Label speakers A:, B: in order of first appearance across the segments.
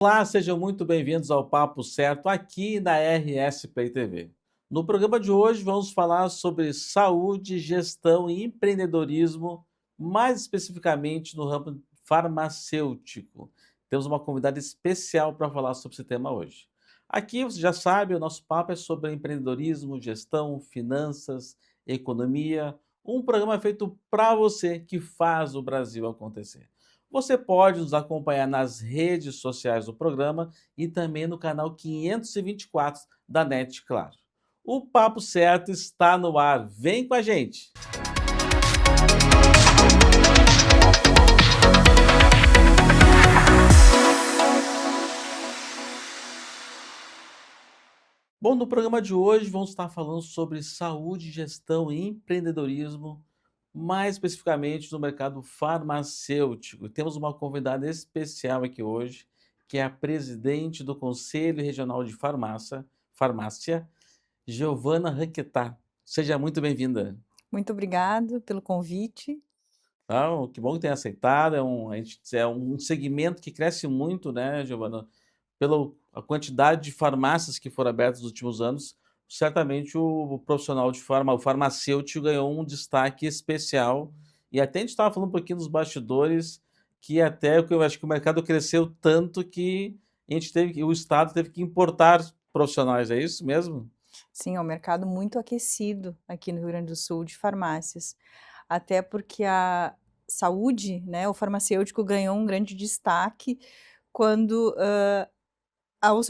A: Olá, sejam muito bem-vindos ao Papo Certo aqui na RS Play TV. No programa de hoje vamos falar sobre saúde, gestão e empreendedorismo, mais especificamente no ramo farmacêutico. Temos uma convidada especial para falar sobre esse tema hoje. Aqui, você já sabe, o nosso papo é sobre empreendedorismo, gestão, finanças, economia, um programa feito para você que faz o Brasil acontecer. Você pode nos acompanhar nas redes sociais do programa e também no canal 524 da NET, claro. O Papo Certo está no ar. Vem com a gente! Bom, no programa de hoje vamos estar falando sobre saúde, gestão e empreendedorismo, mais especificamente no mercado farmacêutico. Temos uma convidada especial aqui hoje, que é a presidente do Conselho Regional de Farmácia, Giovana Raquetat. Seja muito bem-vinda.
B: Muito obrigado pelo convite.
A: Então, que bom que tenha aceitado. É um segmento que cresce muito, né, Giovana? Pela a quantidade de farmácias que foram abertas nos últimos anos, certamente o profissional de o farmacêutico ganhou um destaque especial. E até a gente estava falando um pouquinho dos bastidores, que até eu acho que o mercado cresceu tanto que o Estado teve que importar profissionais, é isso mesmo?
B: Sim, é um mercado muito aquecido aqui no Rio Grande do Sul de farmácias, até porque a saúde, né, o farmacêutico ganhou um grande destaque quando,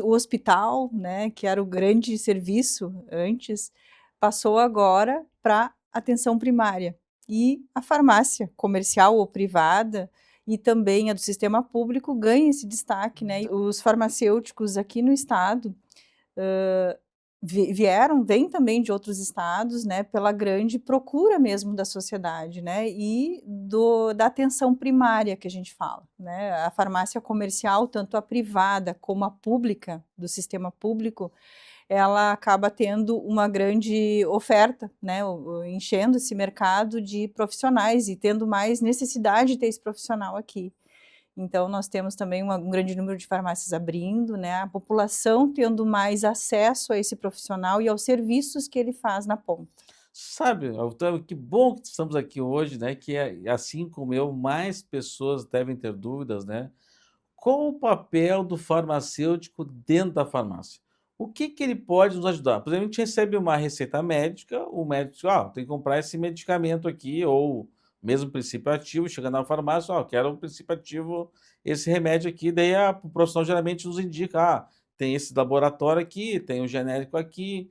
B: o hospital, né, que era o grande serviço antes, passou agora para atenção primária. E a farmácia comercial ou privada, e também a do sistema público, ganha esse destaque, né, e os farmacêuticos aqui no estado vêm também de outros estados, né, pela grande procura mesmo da sociedade, né, e da atenção primária que a gente fala, né. A farmácia comercial, tanto a privada como a pública, do sistema público, ela acaba tendo uma grande oferta, né, enchendo esse mercado de profissionais e tendo mais necessidade de ter esse profissional aqui. Então, nós temos também um grande número de farmácias abrindo, né, a população tendo mais acesso a esse profissional e aos serviços que ele faz na ponta.
A: Sabe, então, que bom que estamos aqui hoje, né, que assim como eu, mais pessoas devem ter dúvidas, né. Qual o papel do farmacêutico dentro da farmácia? O que que ele pode nos ajudar? Por exemplo, a gente recebe uma receita médica, o médico diz: "Ah, tem que comprar esse medicamento aqui", ou mesmo princípio ativo, chega na farmácia: "Ó, quero um princípio ativo, esse remédio aqui", daí o profissional geralmente nos indica: "Ah, tem esse laboratório aqui, tem o genérico aqui".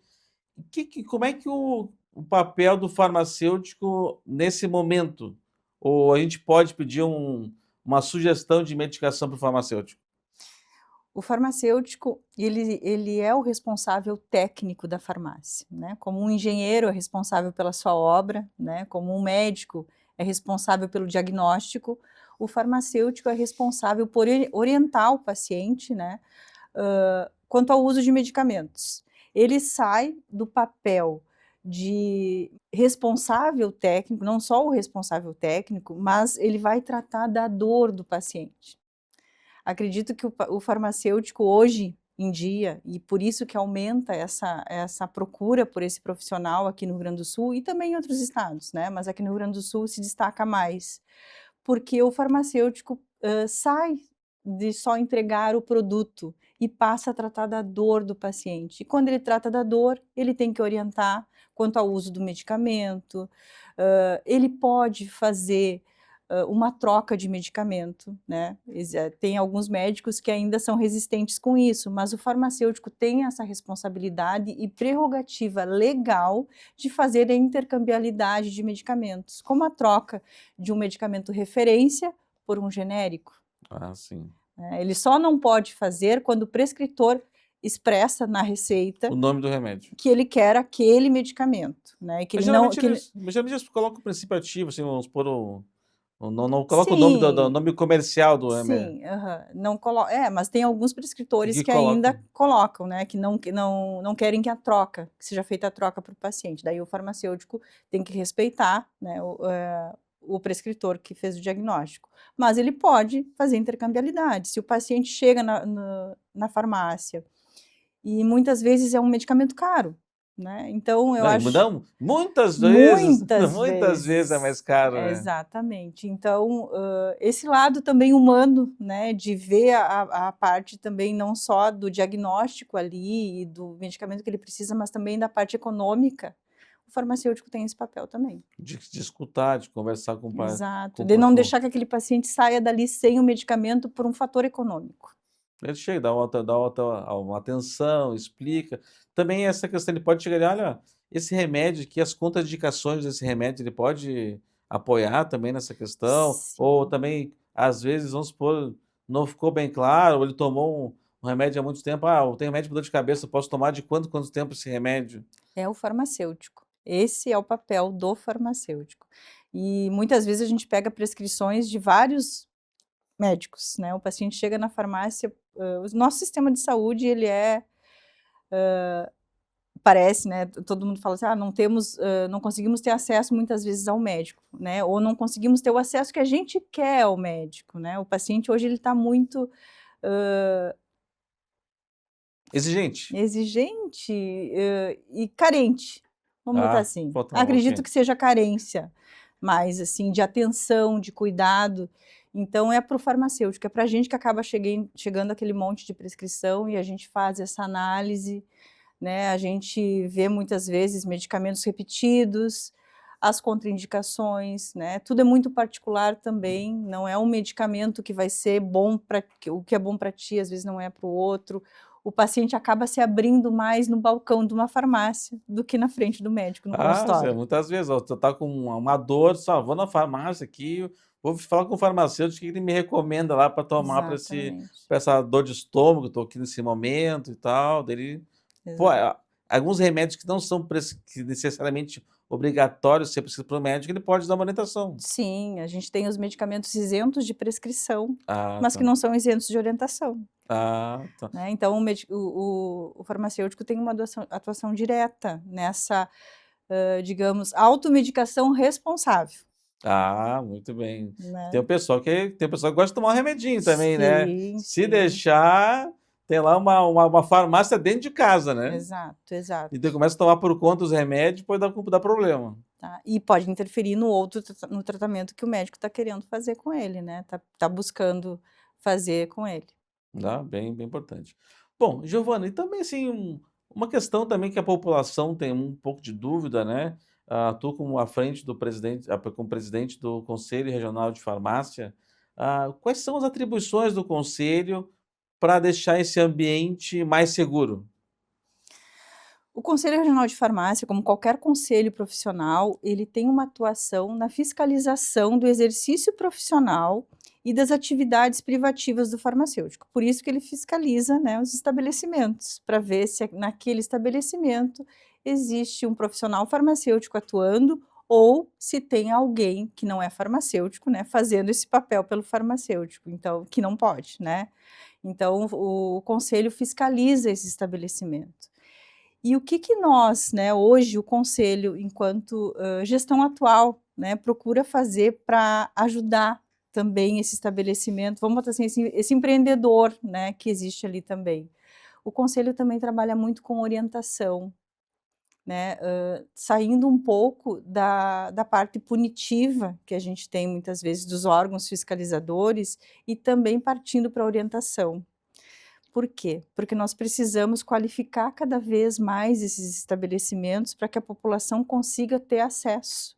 A: Como é que o papel do farmacêutico nesse momento? Ou a gente pode pedir uma sugestão de medicação para o farmacêutico?
B: O farmacêutico, ele é o responsável técnico da farmácia, né, como um engenheiro é responsável pela sua obra, né, como um médico é responsável pelo diagnóstico, o farmacêutico é responsável por orientar o paciente, né, quanto ao uso de medicamentos. Ele sai do papel de responsável técnico, não só o responsável técnico, mas ele vai tratar da dor do paciente. Acredito que o farmacêutico hoje em dia, e por isso que aumenta essa procura por esse profissional aqui no Rio Grande do Sul e também em outros estados, né, mas aqui no Rio Grande do Sul se destaca mais, porque o farmacêutico, sai de só entregar o produto e passa a tratar da dor do paciente. E quando ele trata da dor, ele tem que orientar quanto ao uso do medicamento, ele pode fazer, uma troca de medicamento, né. Tem alguns médicos que ainda são resistentes com isso, mas o farmacêutico tem essa responsabilidade e prerrogativa legal de fazer a intercambiabilidade de medicamentos, como a troca de um medicamento referência por um genérico,
A: Ah, sim.
B: né. Ele só não pode fazer quando o prescritor expressa na receita
A: O nome do remédio.
B: que ele quer aquele medicamento, né, e que
A: Mas
B: ele não
A: geralmente
B: que ele
A: eles colocam o princípio ativo, assim, vamos supor, não coloca o nome do
B: sim.
A: nome comercial do remédio.
B: Sim, aham. Não mas tem alguns prescritores
A: Que
B: que ainda
A: colocam.
B: colocam, né, que não querem que seja feita a troca para o paciente, daí o farmacêutico tem que respeitar, né, o prescritor que fez o diagnóstico, mas ele pode fazer intercambiabilidade. Se o paciente chega na farmácia e muitas vezes é um medicamento caro, né, então eu
A: Não,
B: acho
A: muitas vezes é mais
B: vezes,
A: caro, né.
B: exatamente. Então, esse lado também humano, né, de ver a parte também não só do diagnóstico ali e do medicamento que ele precisa, mas também da parte econômica, o farmacêutico tem esse papel também.
A: De escutar, de conversar com o pa
B: Exato,
A: com
B: de
A: pa
B: não
A: com
B: deixar que aquele paciente saia dali sem o medicamento por um fator econômico.
A: ele chega, dá uma atenção, explica. Também essa questão, ele pode chegar ali: "Olha, esse remédio aqui, as contraindicações desse remédio", ele pode apoiar também nessa questão, ou
B: Sim.
A: também, às vezes, vamos supor, não ficou bem claro, ou ele tomou um remédio há muito tempo: "Ah, eu tenho remédio para dor de cabeça, eu posso tomar de quanto tempo esse remédio?".
B: É o farmacêutico. Esse é o papel do farmacêutico. E muitas vezes a gente pega prescrições de vários médicos, né, o paciente chega na farmácia, o nosso sistema de saúde ele parece, né, todo mundo fala assim: "Ah, não temos, não conseguimos ter acesso muitas vezes ao médico", né, ou não conseguimos ter o acesso que a gente quer ao médico, né, o paciente hoje ele está muito,
A: Exigente.
B: exigente, e carente, vamos botar
A: Ah,
B: assim.
A: falta um
B: Acredito
A: pouquinho.
B: que seja carência, mais assim, de atenção, de cuidado, então é para o farmacêutico, é para a gente que acaba chegando aquele monte de prescrição e a gente faz essa análise, né, a gente vê muitas vezes medicamentos repetidos, as contraindicações, né, tudo é muito particular também, não é um medicamento que vai ser bom para o que é bom para ti, às vezes não é para o outro. O paciente acaba se abrindo mais no balcão de uma farmácia, do que na frente do médico, no
A: Ah, Zé,
B: consultório.
A: muitas vezes, ó, tu tá com uma dor, só vou na farmácia aqui, vou falar com o farmacêutico, o que ele me recomenda lá para tomar para esse
B: Exatamente,
A: pra essa dor de estômago, eu tô aqui nesse momento e tal, daí ele pô,
B: exato.
A: alguns remédios que não são que necessariamente obrigatórios ser prescrito por médico, ele pode dar uma orientação.
B: Sim, a gente tem os medicamentos isentos de prescrição,
A: Ah,
B: mas que
A: tá.
B: não são isentos de orientação.
A: Ah, tá.
B: Né, então o farmacêutico tem uma atuação direta nessa, digamos, automedicação responsável,
A: Ah, muito bem.
B: né.
A: Tem o pessoal que gosta de tomar um remedinho também, né.
B: Sim,
A: Se
B: sim.
A: deixar, tem lá uma farmácia dentro de casa, né.
B: Exato,
A: Então
B: exato.
A: começa a tomar por conta os remédios, pode dar problema.
B: Tá. E pode interferir no outro no tratamento que o médico está querendo fazer com ele, né, tá buscando fazer com ele.
A: Tá, bem importante. Bom, Giovana, e também assim, uma questão também que a população tem um pouco de dúvida, né, tu como à frente do presidente como presidente do Conselho Regional de Farmácia, quais são as atribuições do conselho para deixar esse ambiente mais seguro?
B: O Conselho Regional de Farmácia, como qualquer conselho profissional, ele tem uma atuação na fiscalização do exercício profissional e das atividades privativas do farmacêutico. Por isso que ele fiscaliza, né, os estabelecimentos, para ver se naquele estabelecimento existe um profissional farmacêutico atuando ou se tem alguém que não é farmacêutico, né, fazendo esse papel pelo farmacêutico, então que não pode, né. Então o conselho fiscaliza esse estabelecimento. E o que que nós, né, hoje o conselho enquanto, gestão atual, né, procura fazer para ajudar também esse estabelecimento, vamos botar assim, esse empreendedor, né, que existe ali também. O conselho também trabalha muito com orientação, né, saindo um pouco da parte punitiva que a gente tem muitas vezes dos órgãos fiscalizadores e também partindo pra orientação. Por quê? Porque nós precisamos qualificar cada vez mais esses estabelecimentos para que a população consiga ter acesso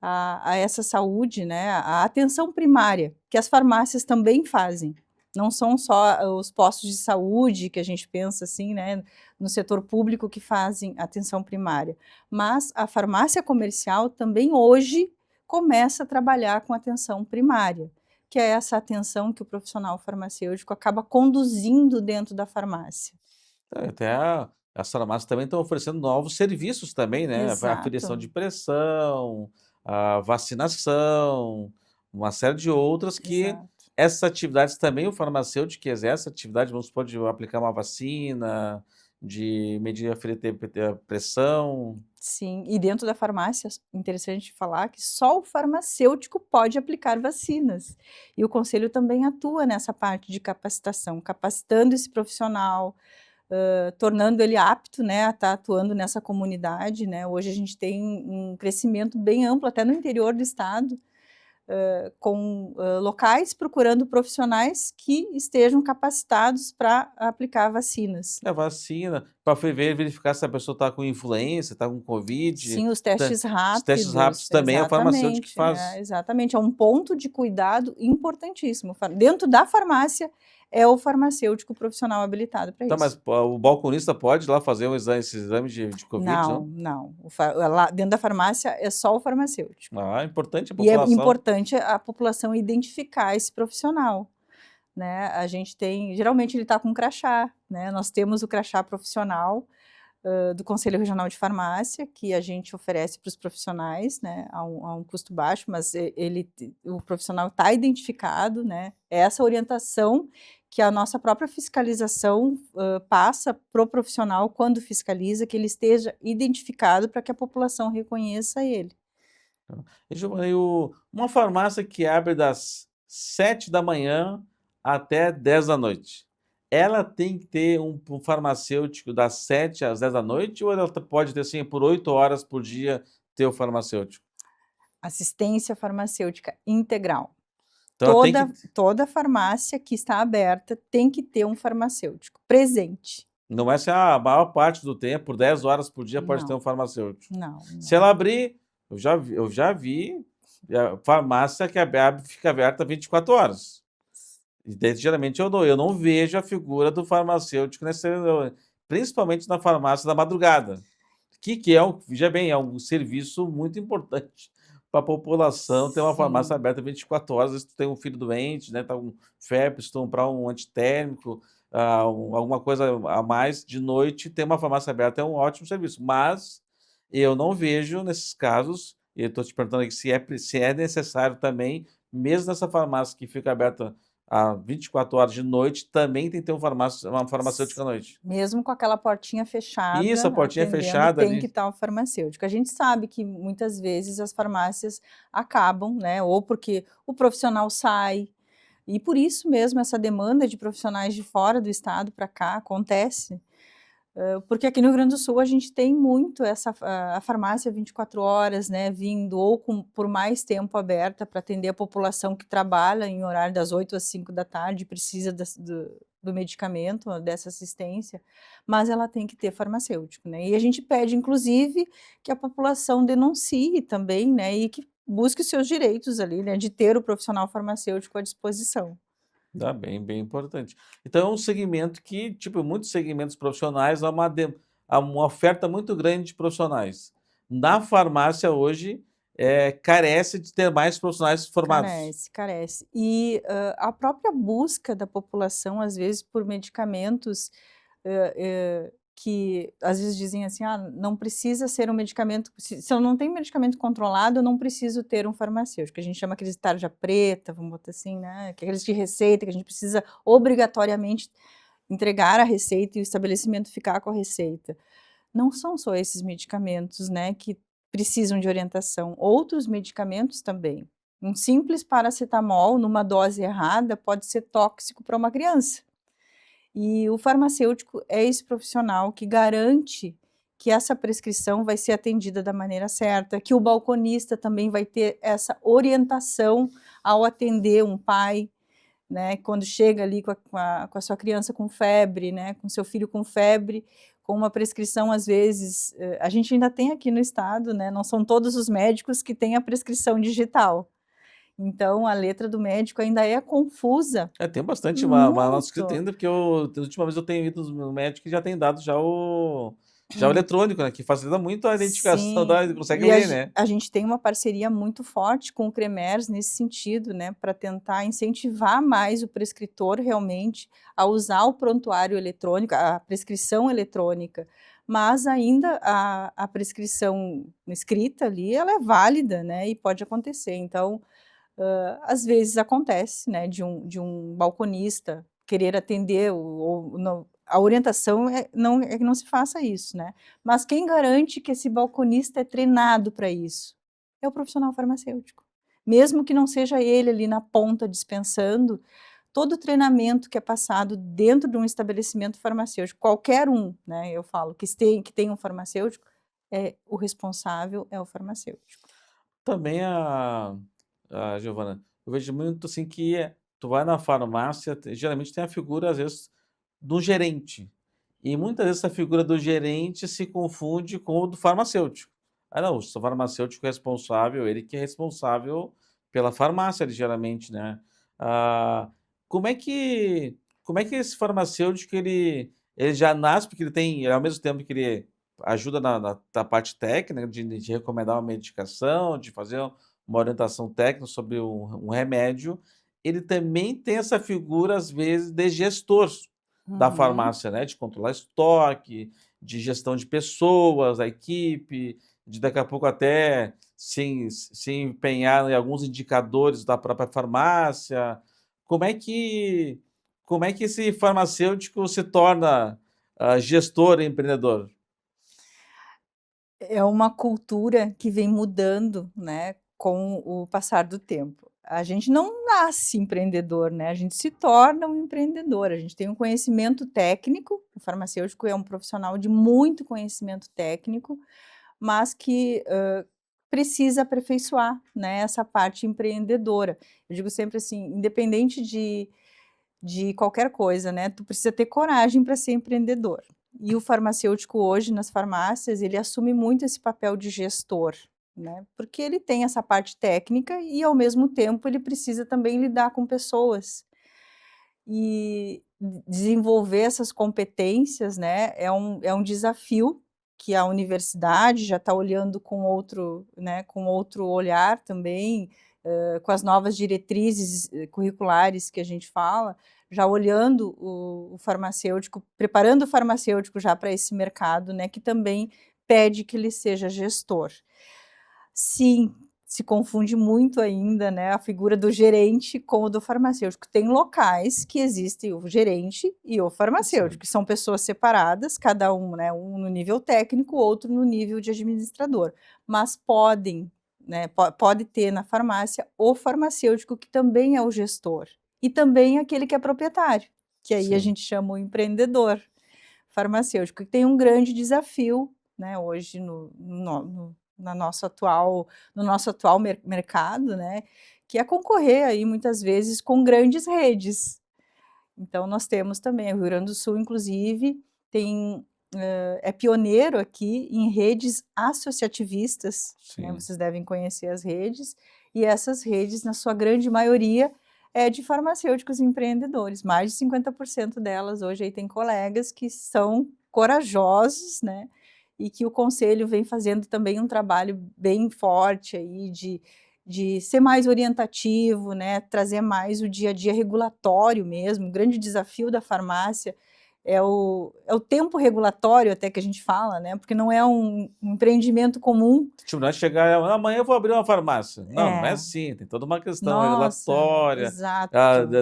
B: a essa saúde, né, a atenção primária, que as farmácias também fazem. Não são só os postos de saúde que a gente pensa assim, né, no setor público que fazem atenção primária, mas a farmácia comercial também hoje começa a trabalhar com atenção primária, que é essa atenção que o profissional farmacêutico acaba conduzindo dentro da farmácia.
A: Até as farmácias também estão oferecendo novos serviços também, né, a aferição
B: Exato,
A: de pressão, a vacinação, uma série de outras que
B: exato.
A: essas atividades também o farmacêutico que exerce atividade, vamos supor, de aplicar uma vacina, de medir a pressão.
B: Sim, e dentro da farmácia, interessante falar que só o farmacêutico pode aplicar vacinas. E o conselho também atua nessa parte de capacitação, capacitando esse profissional, tornando ele apto, né, a estar atuando nessa comunidade, né. Hoje a gente tem um crescimento bem amplo, até no interior do estado, com locais procurando profissionais que estejam capacitados para aplicar vacinas.
A: A vacina, para verificar se a pessoa está com influenza, está com covid,
B: Sim, os
A: tá
B: testes
A: os testes rápidos
B: rápidos,
A: também é o farmacêutico que faz.
B: exatamente, é um ponto de cuidado importantíssimo. Dentro da farmácia, é o farmacêutico profissional habilitado para
A: Tá, mas
B: isso.
A: o balconista pode ir lá fazer esse exame de covid,
B: Não,
A: não?
B: não, lá dentro da farmácia é só o farmacêutico.
A: Ah, é importante a
B: E é
A: população.
B: importante a população identificar esse profissional, né. A gente tem geralmente ele está com crachá, né, nós temos o crachá profissional, do Conselho Regional de Farmácia, que a gente oferece para os profissionais, né, a um custo baixo, mas o profissional está identificado, né, é essa orientação que a nossa própria fiscalização, passa para o profissional quando fiscaliza, que ele esteja identificado para que a população reconheça ele.
A: E Giovanni, uma farmácia que abre das 7 da manhã até 10 da noite, ela tem que ter um farmacêutico das 7 às 10 da noite ou ela pode ter, assim, por 8 horas por dia, ter o farmacêutico?
B: Assistência farmacêutica integral.
A: Então ela tem que
B: Toda farmácia que está aberta tem que ter um farmacêutico presente.
A: não é assim, a maior parte do tempo, por 10 horas por dia, pode ter
B: Não,
A: um farmacêutico.
B: não,
A: Se
B: não.
A: ela abrir, eu já vi farmácia que abre fica aberta 24 horas. E daí, geralmente eu não vejo a figura do farmacêutico principalmente na farmácia da madrugada, que é veja bem, é um serviço muito importante para a população ter uma farmácia
B: Sim,
A: aberta 24 horas, às vezes tu tem um filho doente, né, tá com febre, precisa comprar um antitérmico, alguma coisa a mais de noite, ter uma farmácia aberta é um ótimo serviço, mas eu não vejo nesses casos, e eu estou te perguntando aqui se é necessário também, mesmo nessa farmácia que fica aberta a 24 horas de noite, também tem que ter uma farmacêutica à noite.
B: mesmo com aquela portinha
A: Isso, a
B: fechada,
A: portinha
B: atendendo,
A: fechada
B: tem que
A: ali.
B: estar o farmacêutico. A gente sabe que muitas vezes as farmácias acabam, né, ou porque o profissional sai, e por isso mesmo essa demanda de profissionais de fora do estado para cá acontece. Porque aqui no Rio Grande do Sul a gente tem muito a farmácia 24 horas, né, vindo ou por mais tempo aberta para atender a população que trabalha em horário das 8 às 5 da tarde, precisa do medicamento, dessa assistência, mas ela tem que ter farmacêutico, né. E a gente pede inclusive que a população denuncie também, né, e que busque os seus direitos ali, né, de ter o profissional farmacêutico à disposição.
A: Dá bem, bem importante. Então é um segmento que, tipo, muitos segmentos profissionais, há uma oferta muito grande de profissionais. Na farmácia hoje, carece de ter mais profissionais formados.
B: Carece, carece. E, a própria busca da população, às vezes, por medicamentos, que às vezes dizem assim: "Ah, não precisa ser um medicamento se eu não tenho medicamento controlado, eu não preciso ter um farmacêutico", a gente chama aqueles de tarja preta, vamos botar assim, né, que é aqueles de receita, que a gente precisa obrigatoriamente entregar a receita e o estabelecimento ficar com a receita. Não são só esses medicamentos, né, que precisam de orientação, outros medicamentos também. Um simples paracetamol numa dose errada pode ser tóxico para uma criança. E o farmacêutico é esse profissional que garante que essa prescrição vai ser atendida da maneira certa, que o balconista também vai ter essa orientação ao atender um pai, né, quando chega ali com a sua criança com febre, né, com seu filho com febre, com uma prescrição às vezes, a gente ainda tem aqui no estado, né, não são todos os médicos que têm a prescrição digital. Então a letra do médico ainda é confusa,
A: Tem bastante uma nota escrita
B: muito.
A: ainda, porque da última vez eu tenho ido no médico que já tem dado já o eletrônico, né, que facilita muito a identificação
B: Sim,
A: da consegue
B: e
A: ler, né.
B: a gente tem uma parceria muito forte com o CREMERS nesse sentido, né, para tentar incentivar mais o prescritor realmente a usar o prontuário eletrônico, a prescrição eletrônica, mas ainda a prescrição escrita ali, ela é válida, né, e pode acontecer. Então, às vezes acontece, né, de um balconista querer atender ou não a orientação é que não se faça isso, né? Mas quem garante que esse balconista é treinado para isso? É o profissional farmacêutico. Mesmo que não seja ele ali na ponta dispensando, todo o treinamento que é passado dentro de um estabelecimento farmacêutico, qualquer um, né, eu falo, que tem um farmacêutico, o responsável é o farmacêutico.
A: Também a Giovana, eu vejo muito assim que tu vai na farmácia, geralmente tem a figura, às vezes, do gerente. E muitas vezes essa figura do gerente se confunde com o do farmacêutico. Ah, não, o farmacêutico é responsável, ele que é responsável pela farmácia, geralmente, né? Ah, como é que, como é que esse farmacêutico ele já nasce, porque ele tem, ao mesmo tempo que ele ajuda na parte técnica, de recomendar uma medicação, de fazer uma orientação técnica sobre um remédio, ele também tem essa figura, às vezes, de gestor da
B: Uhum.
A: farmácia, né, de controlar estoque, de gestão de pessoas, a equipe, de daqui a pouco até se empenhar em alguns indicadores da própria farmácia. Como é que como é que esse farmacêutico se torna, gestor e empreendedor?
B: É uma cultura que vem mudando, né, com o passar do tempo. A gente não nasce empreendedor, né, a gente se torna um empreendedor, a gente tem um conhecimento técnico, o farmacêutico é um profissional de muito conhecimento técnico, mas que, precisa aperfeiçoar, né, essa parte empreendedora. Eu digo sempre assim, independente de qualquer coisa, né, tu precisa ter coragem para ser empreendedor. E o farmacêutico hoje nas farmácias, ele assume muito esse papel de gestor, né, porque ele tem essa parte técnica e ao mesmo tempo ele precisa também lidar com pessoas. E desenvolver essas competências, né, é um desafio que a universidade já está olhando com outro, né, com outro olhar também, com as novas diretrizes curriculares que a gente fala, já olhando o farmacêutico, preparando o farmacêutico já para esse mercado, né, que também pede que ele seja gestor. Sim, se confunde muito ainda, né, a figura do gerente com o do farmacêutico. Tem locais que existe o gerente e o farmacêutico,
A: Sim,
B: que são pessoas separadas, cada um, né, um no nível técnico, outro no nível de administrador, mas podem, né, pode ter na farmácia o farmacêutico que também é o gestor, e também aquele que é proprietário, que aí a
A: sim.
B: gente chama o empreendedor farmacêutico, que tem um grande desafio, né, hoje na nosso atual no nosso atual mercado, né, que é concorrer aí muitas vezes com grandes redes. Então nós temos também, o Rio Grande do Sul inclusive tem, é pioneiro aqui em redes associativistas, né,
A: Sim.
B: vocês devem conhecer as redes, e essas redes na sua grande maioria é de farmacêuticos empreendedores, mais de 50% delas hoje aí tem colegas que são corajosos, né, e que o conselho vem fazendo também um trabalho bem forte aí de ser mais orientativo, né, trazer mais o dia a dia regulatório mesmo, o grande desafio da farmácia é o tempo regulatório até que a gente fala, né, porque não é um empreendimento comum.
A: Tipo, não é chegar: "Amanhã eu vou abrir uma farmácia". Não, não é
B: É,
A: assim, tem toda uma questão
B: nossa,
A: regulatória,
B: exato,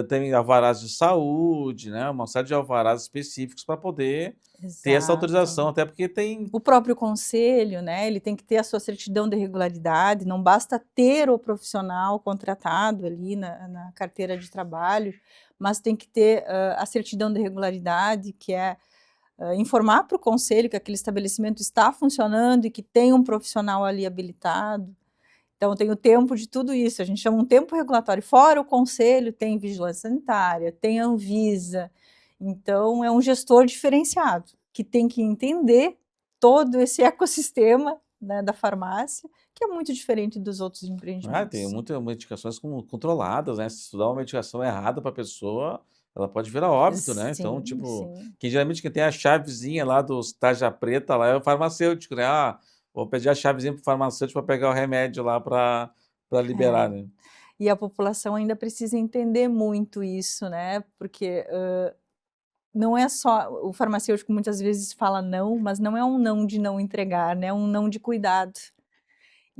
A: tem alvarás de saúde, né, uma série de alvarás específicos para poder ter essa
B: exato.
A: autorização, até porque tem
B: O próprio conselho, né, ele tem que ter a sua certidão de regularidade, não basta ter o profissional contratado ali na carteira de trabalho, mas tem que ter, a certidão de regularidade, que é, informar para o conselho que aquele estabelecimento está funcionando e que tem um profissional ali habilitado. Então tem o tempo de tudo isso, a gente chama um tempo regulatório. Fora o conselho, tem vigilância sanitária, tem a Anvisa, então é um gestor diferenciado, que tem que entender todo esse ecossistema, né, da farmácia, que é muito diferente dos outros
A: tem
B: empreendimentos.
A: muitas medicações controladas, né, se tu dá uma medicação errada para a pessoa, ela pode virar óbito, né, então,
B: Sim,
A: tipo,
B: sim.
A: que geralmente quem tem a chavezinha lá dos tarja preta lá é o farmacêutico, né, vou pedir a chavezinha para o farmacêutico para pegar o remédio lá para liberar,
B: É.
A: né.
B: E a população ainda precisa entender muito isso, né, porque, não é só o farmacêutico muitas vezes fala não, mas não é um não de não entregar, né, é um não de cuidado.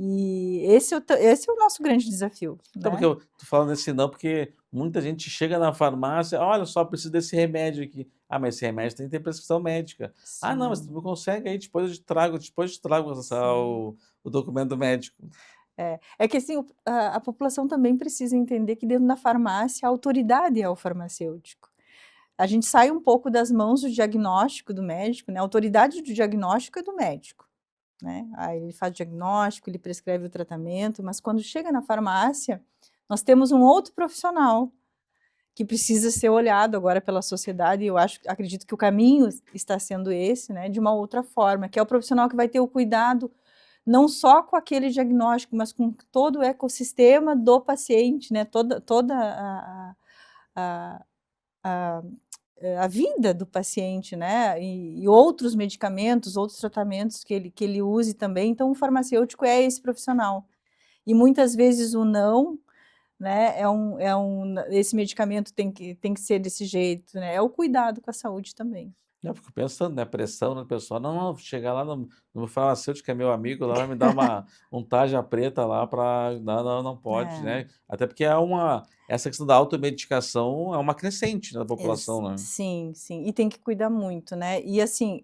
B: E esse é o nosso grande desafio,
A: Então,
B: né?
A: porque eu tô falando esse não, porque muita gente chega na farmácia, olha só, preciso desse remédio aqui. Ah, mas esse remédio tem que ter prescrição médica. Ah, não, mas tu
B: Sim,
A: não consegue aí, depois eu te trago
B: sim.
A: o documento médico.
B: É que assim, a população também precisa entender que dentro da farmácia a autoridade é o farmacêutico. A gente sai um pouco das mãos do diagnóstico do médico, né? A autoridade do diagnóstico é do médico, né? Aí ele faz o diagnóstico, ele prescreve o tratamento, mas quando chega na farmácia, nós temos um outro profissional que precisa ser olhado agora pela sociedade, e acredito que o caminho está sendo esse, né? De uma outra forma, que é o profissional que vai ter o cuidado não só com aquele diagnóstico, mas com todo o ecossistema do paciente, né? Toda a, a, a vida do paciente, né? E outros medicamentos, outros tratamentos que ele use também. Então, o farmacêutico é esse profissional. E muitas vezes o não, né? Esse medicamento tem que ser desse jeito, né? É o cuidado com a saúde também.
A: Eu fico pensando, né, pressão na pessoa, não, não, chegar lá no farmacêutico que é meu amigo, lá vai me dar um tarja preta lá para, não, não, não pode,
B: É.
A: né? Até porque essa questão da automedicação é uma crescente na população, né?
B: Sim, sim, e tem que cuidar muito, né. E assim,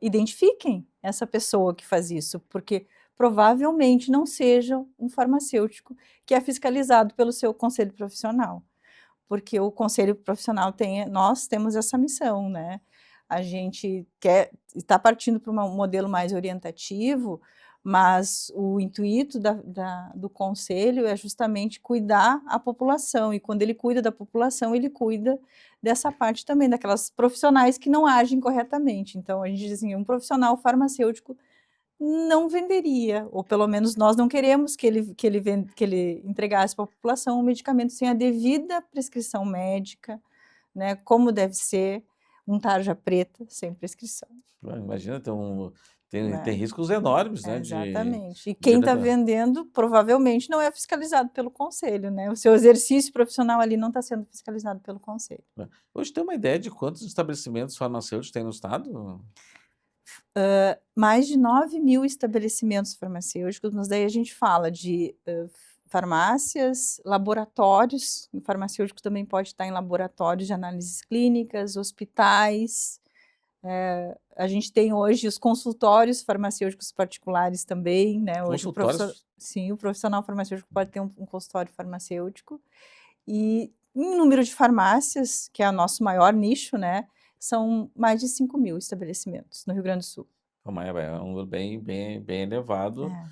B: identifiquem essa pessoa que faz isso, porque provavelmente não seja um farmacêutico que é fiscalizado pelo seu conselho profissional, porque o conselho profissional nós temos essa missão, né. A gente está partindo para um modelo mais orientativo, mas o intuito do conselho é justamente cuidar a população, e quando ele cuida da população, ele cuida dessa parte também, daquelas profissionais que não agem corretamente. Então a gente diz assim, um profissional farmacêutico não venderia, ou pelo menos nós não queremos que ele entregasse para a população um medicamento sem a devida prescrição médica, né, como deve ser, um tarja preta sem prescrição,
A: Imagina, tem
B: né.
A: riscos enormes, né,
B: Exatamente. E
A: de
B: quem está
A: orientar.
B: vendendo provavelmente não é fiscalizado pelo conselho, né, o seu exercício profissional ali não está sendo fiscalizado pelo conselho.
A: Né. Hoje tem uma ideia de quantos estabelecimentos farmacêuticos tem no estado?
B: Mais de 9.000 estabelecimentos farmacêuticos, mas daí a gente fala de, farmácias, laboratórios, o farmacêutico também pode estar em laboratórios de análises clínicas, hospitais, a gente tem hoje os consultórios farmacêuticos particulares também, né, hoje
A: Consultórios?
B: o profissional farmacêutico pode ter um consultório farmacêutico, e em número de farmácias, que é o nosso maior nicho, né, são mais de 5.000 estabelecimentos no Rio Grande do Sul.
A: É um número bem elevado,
B: É,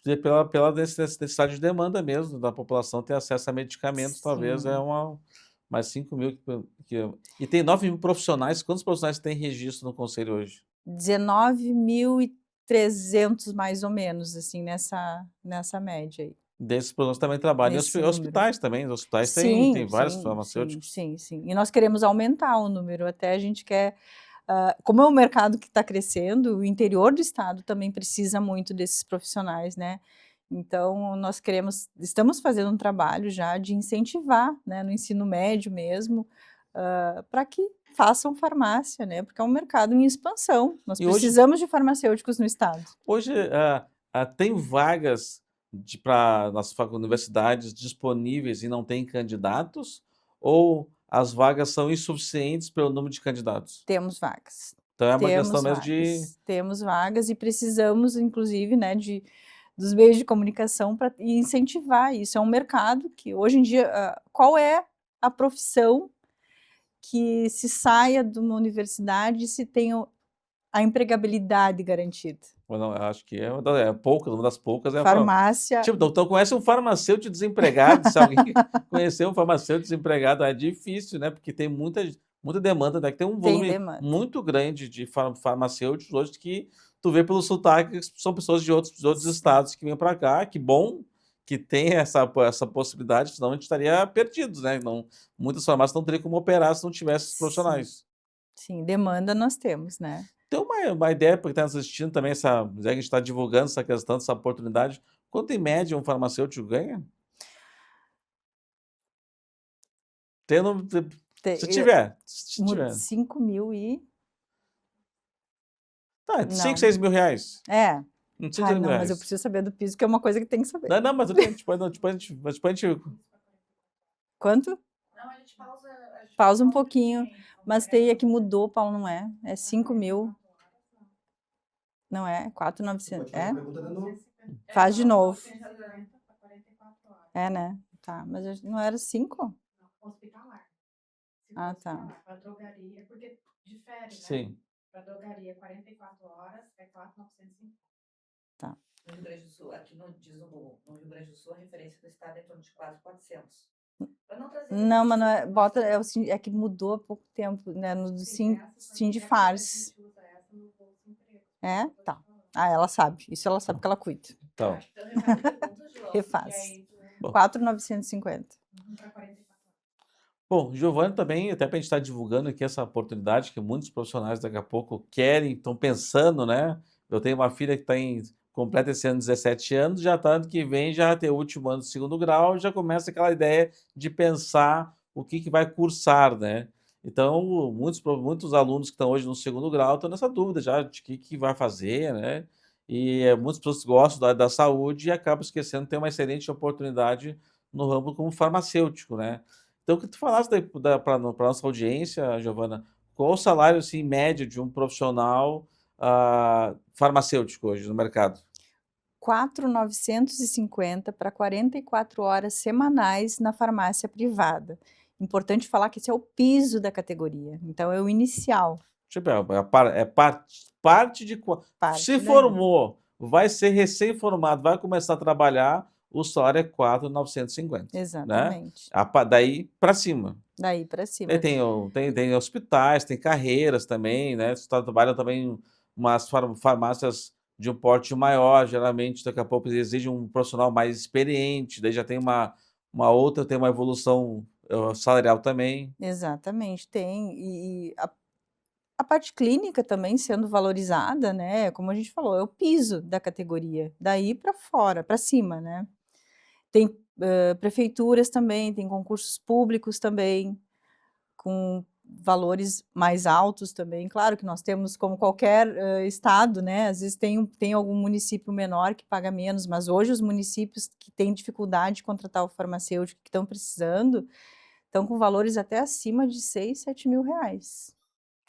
A: e pela necessidade de demanda mesmo da população ter acesso a medicamentos, talvez é
B: sim.
A: mais 5.000 e tem 9.000 profissionais, quantos profissionais tem registro no conselho hoje?
B: 19.300 mais ou menos, assim, nessa média aí,
A: Desses profissionais também trabalham em
B: nesse número.
A: hospitais também, os hospitais têm
B: Sim,
A: vários
B: sim, sim,
A: farmacêuticos.
B: sim, sim. E nós queremos aumentar o número, até a gente quer, como é um mercado que está crescendo, o interior do estado também precisa muito desses profissionais, né. Então estamos fazendo um trabalho já de incentivar, né, no ensino médio mesmo, para que façam farmácia, né, porque é um mercado em expansão, nós
A: E hoje
B: precisamos de farmacêuticos no estado.
A: Hoje, tem vagas para nas universidades disponíveis e não tem candidatos? Ou as vagas são insuficientes pelo número de candidatos?
B: Temos vagas,
A: Então é uma questão
B: temos
A: mesmo de
B: vagas, temos vagas e precisamos inclusive, né, dos meios de comunicação para incentivar isso, é um mercado que hoje em dia, qual é a profissão que se saia de uma universidade e se tenha a empregabilidade garantida?
A: ou não, eu acho que uma das poucas é a
B: Farmácia.
A: tipo, então conhece um farmacêutico desempregado, se alguém conhecer um farmacêutico desempregado, é difícil, né, porque tem muita demanda, né, que tem um
B: Tem
A: volume
B: demanda.
A: muito grande de farmacêuticos hoje que tu vê pelo sotaque que são pessoas de outros
B: Sim,
A: estados que vêm para cá, que bom que tem essa possibilidade, senão a gente estaria perdidos, né, não muitas farmácias não teriam como operar se não tivesse esses
B: sim,
A: profissionais.
B: sim, demanda nós temos, né.
A: Tem uma ideia para quem está assistindo também, já que a gente está divulgando essa questão, essa oportunidade, quanto em média um farmacêutico ganha? Tendo
B: Te
A: se
B: eu
A: tiver, se
B: mu
A: tiver.
B: 5.000 e
A: Tá, entre 5 e
B: não,
A: 6 mil reais.
B: é.
A: Uns
B: Ai,
A: 130 mil
B: não, mas eu
A: reais.
B: preciso saber do piso, que é uma coisa que tem que saber.
A: Não, não, mas tudo bem, depois a gente.
B: Quanto? Pausa um pouquinho, mas tem aqui mudou, Paulo, não é? É 5 mil, não é? 4.900,
C: Pode fazer a
B: é?
C: pergunta de novo.
B: Faz de novo. É, né? Tá, mas não era 5? Ah, tá.
D: Para drogaria, porque difere, né?
A: Sim.
D: Para drogaria, 44 horas é 4.950.
B: Tá.
E: No Rio Grande do Sul, aqui no Rio Grande do Sul, a referência do estado é em torno de 4.400. Para não trazer.
B: Não, mas não é, bota, é que mudou há pouco tempo, né? No do Sindifars. É? Tá. Ah, ela sabe. Isso ela sabe que ela cuida.
A: Então,
E: Então, refaz a pergunta, João.
B: Refaz.
E: E aí,
A: Bom.
B: 4.950.
D: Para 44 horas.
A: bom, Giovanni também, até para a gente estar divulgando aqui essa oportunidade que muitos profissionais daqui a pouco querem, estão pensando, né? Eu tenho uma filha que completa esse ano 17 anos, já está ano que vem, já tem o último ano do segundo grau, já começa aquela ideia de pensar o que vai cursar, né? Então, muitos alunos que estão hoje no segundo grau estão nessa dúvida já de que vai fazer, né? E muitas pessoas gostam da saúde e acabam esquecendo de ter uma excelente oportunidade no ramo como farmacêutico, né? Então, que tu falasse para a nossa audiência, Giovana, qual o salário, assim, médio de um profissional farmacêutico hoje no mercado?
B: 4.950 para 44 horas semanais na farmácia privada. Importante falar que esse é o piso da categoria, então é o inicial.
A: Tipo, parte de.
B: Parte
A: Se
B: daí.
A: formou, vai ser recém-formado, vai começar a trabalhar, o salário é 4.950, né?
B: Exatamente.
A: Daí para cima.
B: Daí para cima.
A: Daí tem hospitais, tem carreiras também, né? Você trabalha também umas farmácias de um porte maior, geralmente daqui a pouco exige um profissional mais experiente, daí já tem uma outra, tem uma evolução salarial também.
B: Exatamente, tem. E a parte clínica também sendo valorizada, né? Como a gente falou, é o piso da categoria. Daí para fora, para cima, né? Tem prefeituras também, tem concursos públicos também, com valores mais altos também. Claro que nós temos, como qualquer estado, né? Às vezes tem algum município menor que paga menos, mas hoje os municípios que têm dificuldade de contratar o farmacêutico, que estão precisando, estão com valores até acima de 6, 7 mil reais,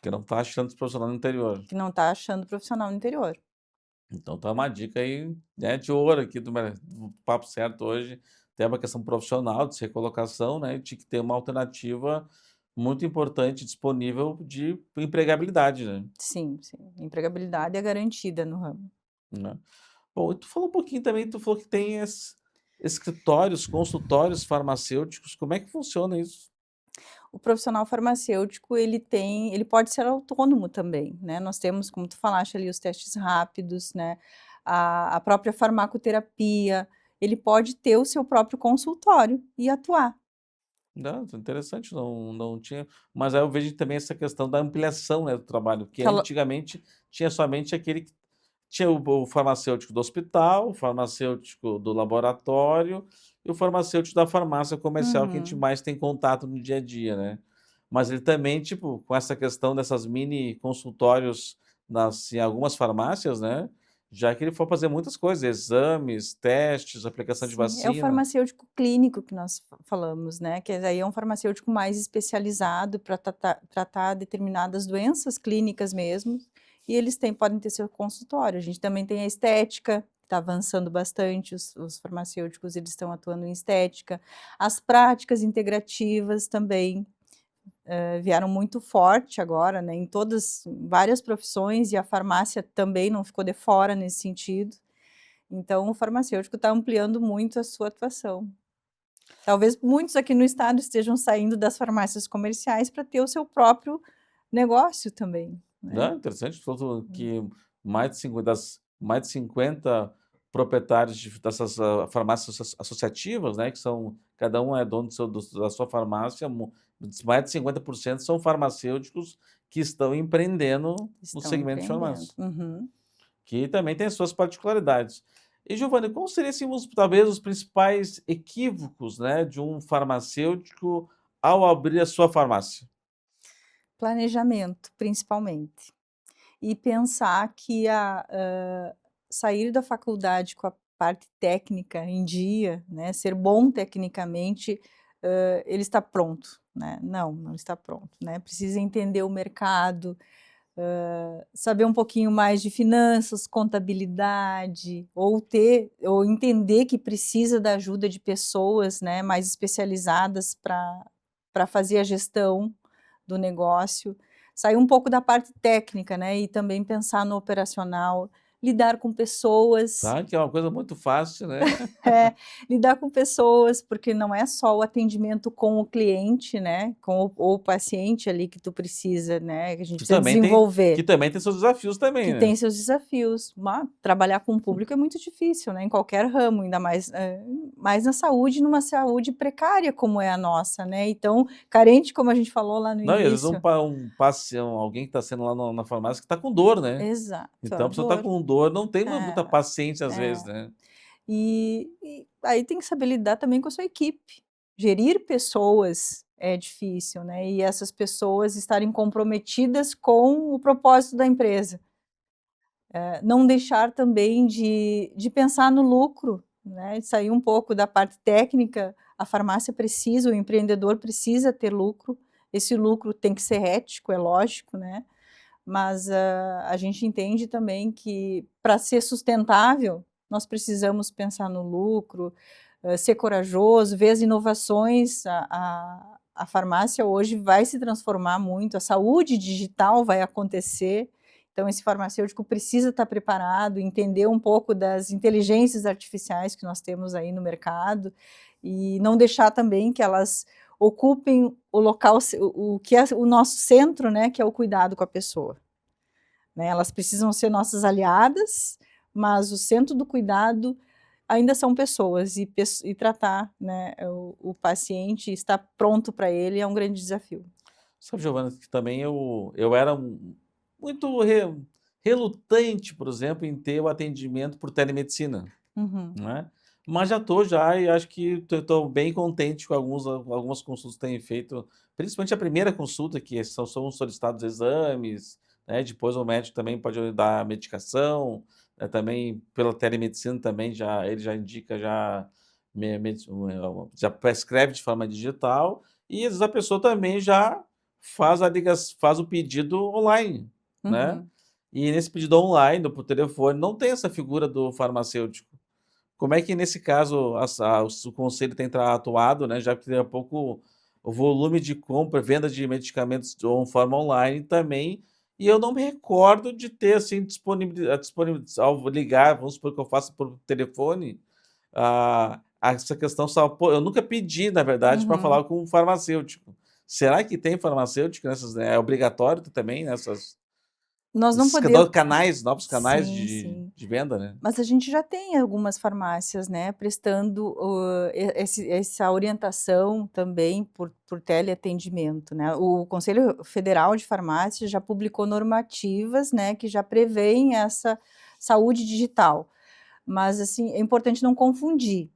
A: Que não está achando esse profissional no interior.
B: que não está achando profissional no interior.
A: Então tá uma dica aí, né, de ouro aqui do Papo Certo hoje. Tem uma questão profissional de recolocação, né? De que ter uma alternativa muito importante disponível de empregabilidade, né?
B: Sim, sim. Empregabilidade é garantida no ramo.
A: Né? Bom, e tu falou um pouquinho também, tu falou que tem escritórios, consultórios farmacêuticos. Como é que funciona isso?
B: O profissional farmacêutico, ele pode ser autônomo também, né? Nós temos, como tu falaste ali, os testes rápidos, né? A própria farmacoterapia, ele pode ter o seu próprio consultório e atuar.
A: Não, interessante, não tinha. Mas aí eu vejo também essa questão da ampliação, né, do trabalho, porque
B: Aquela-
A: antigamente tinha somente aquele que tinha o farmacêutico do hospital, o farmacêutico do laboratório e o farmacêutico da farmácia comercial que a gente
B: Uhum.
A: mais tem contato no dia a dia, né? Mas ele também, tipo, com essa questão dessas mini consultórios em algumas farmácias, né? Já que ele for fazer muitas coisas, exames, testes, aplicação de
B: Sim, é o
A: vacina.
B: farmacêutico clínico que nós falamos, né? Que aí é um farmacêutico mais especializado para tratar determinadas doenças clínicas mesmo. E eles podem ter seu consultório. A gente também tem a estética, que está avançando bastante. Os farmacêuticos eles estão atuando em estética. As práticas integrativas também vieram muito forte agora, né? Em várias profissões, e a farmácia também não ficou de fora nesse sentido. Então, o farmacêutico está ampliando muito a sua atuação. Talvez muitos aqui no estado estejam saindo das farmácias comerciais para ter o seu próprio negócio também, né?
A: Não, interessante, tu falou que mais de 50 proprietários dessas farmácias associativas, né, que são, cada um é dono da sua farmácia, mais de 50% são farmacêuticos que estão empreendendo no
B: Estão
A: segmento de
B: empreendendo.
A: farmácia,
B: Uhum.
A: que também tem as suas particularidades. E, Giovanni, qual seriam, assim, talvez, os principais equívocos, né, de um farmacêutico ao abrir a sua farmácia?
B: Planejamento, principalmente. E pensar que sair da faculdade com a parte técnica em dia, né, ser bom tecnicamente, ele está pronto, né? Não está pronto, né? Precisa entender o mercado, saber um pouquinho mais de finanças, contabilidade, ou entender que precisa da ajuda de pessoas, né, mais especializadas para fazer a gestão do negócio, sair um pouco da parte técnica, né, e também pensar no operacional, lidar com pessoas.
A: Tá, que é uma coisa muito fácil, né.
B: É, lidar com pessoas, porque não é só o atendimento com o cliente, né, com o paciente ali que tu precisa, né, que a gente
A: Que
B: precisa
A: também tem que
B: desenvolver,
A: também tem seus desafios também,
B: que
A: né.
B: tem seus desafios. Trabalhar com o público é muito difícil, né, em qualquer ramo, ainda mais, mais na saúde, numa saúde precária como é a nossa, né, então, carente, como a gente falou lá no
A: Não, e às vezes
B: início.
A: alguém que está sendo lá na farmácia que está com dor, né.
B: Exato,
A: Então
B: a
A: a pessoa está
B: dor.
A: com dor, não tem muita
B: É,
A: paciência às vezes,
B: é.
A: né.
B: E aí tem que saber lidar também com a sua equipe. Gerir pessoas é difícil, né, e essas pessoas estarem comprometidas com o propósito da empresa. Não deixar também de pensar no lucro, né, de sair um pouco da parte técnica, a farmácia precisa, o empreendedor precisa ter lucro, esse lucro tem que ser ético, é lógico, né, mas, a gente entende também que para ser sustentável, nós precisamos pensar no lucro, ser corajoso, ver as inovações, a farmácia hoje vai se transformar muito, a saúde digital vai acontecer, então esse farmacêutico precisa estar preparado, entender um pouco das inteligências artificiais que nós temos aí no mercado, e não deixar também que elas ocupem o local, o que é o nosso centro, né, que é o cuidado com a pessoa, né. Elas precisam ser nossas aliadas, mas o centro do cuidado ainda são pessoas, e tratar, né, o paciente, estar pronto para ele é um grande desafio.
A: Sabe, Giovana, que também eu era muito relutante, por exemplo, em ter o atendimento por telemedicina,
B: Uhum,
A: né. Mas já estou já e acho que estou bem contente com algumas consultas que tenho feito, principalmente a primeira consulta que são solicitados exames, né, depois o médico também pode dar medicação, também pela telemedicina também ele já indica já já prescreve de forma digital, e às vezes a pessoa também já faz o pedido online, né.
B: uhum.
A: E nesse pedido online, por telefone, não tem essa figura do farmacêutico. Como é que nesse caso o conselho tem atuado, né, já que daqui a pouco o volume de compra, venda de medicamentos de uma forma online também, e eu não me recordo de ter, assim, ao ligar, vamos supor que eu faça por telefone, essa questão só eu nunca pedi, na verdade, para
B: Uhum.
A: falar com um farmacêutico. Será que tem farmacêutico nessas, né, é obrigatório também nessas
B: Nós não
A: esses
B: podemos.
A: novos canais
B: Sim,
A: de
B: sim.
A: venda, né?
B: Mas a gente já tem algumas farmácias, né, prestando, essa orientação também por teleatendimento, né. O Conselho Federal de Farmácia já publicou normativas, né, que já prevêem essa saúde digital. Mas, assim, é importante não confundir.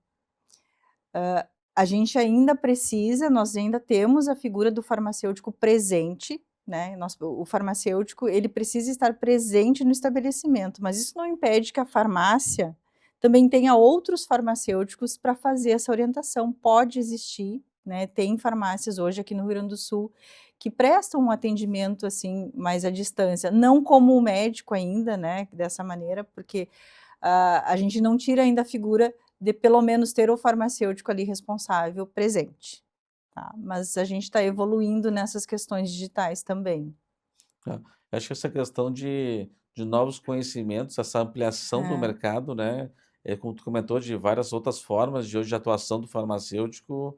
B: A gente ainda precisa, nós ainda temos a figura do farmacêutico presente, né, o farmacêutico, ele precisa estar presente no estabelecimento, mas isso não impede que a farmácia também tenha outros farmacêuticos para fazer essa orientação, pode existir, né, tem farmácias hoje aqui no Rio Grande do Sul que prestam um atendimento, assim, mais à distância, não como o médico ainda, né, dessa maneira, porque a gente não tira ainda a figura de pelo menos ter o farmacêutico ali responsável presente, tá. Mas a gente está evoluindo nessas questões digitais também.
A: Tá. Acho que essa questão de novos conhecimentos, essa ampliação do
B: É,
A: mercado, né, como tu comentou, de várias outras formas de hoje de atuação do farmacêutico,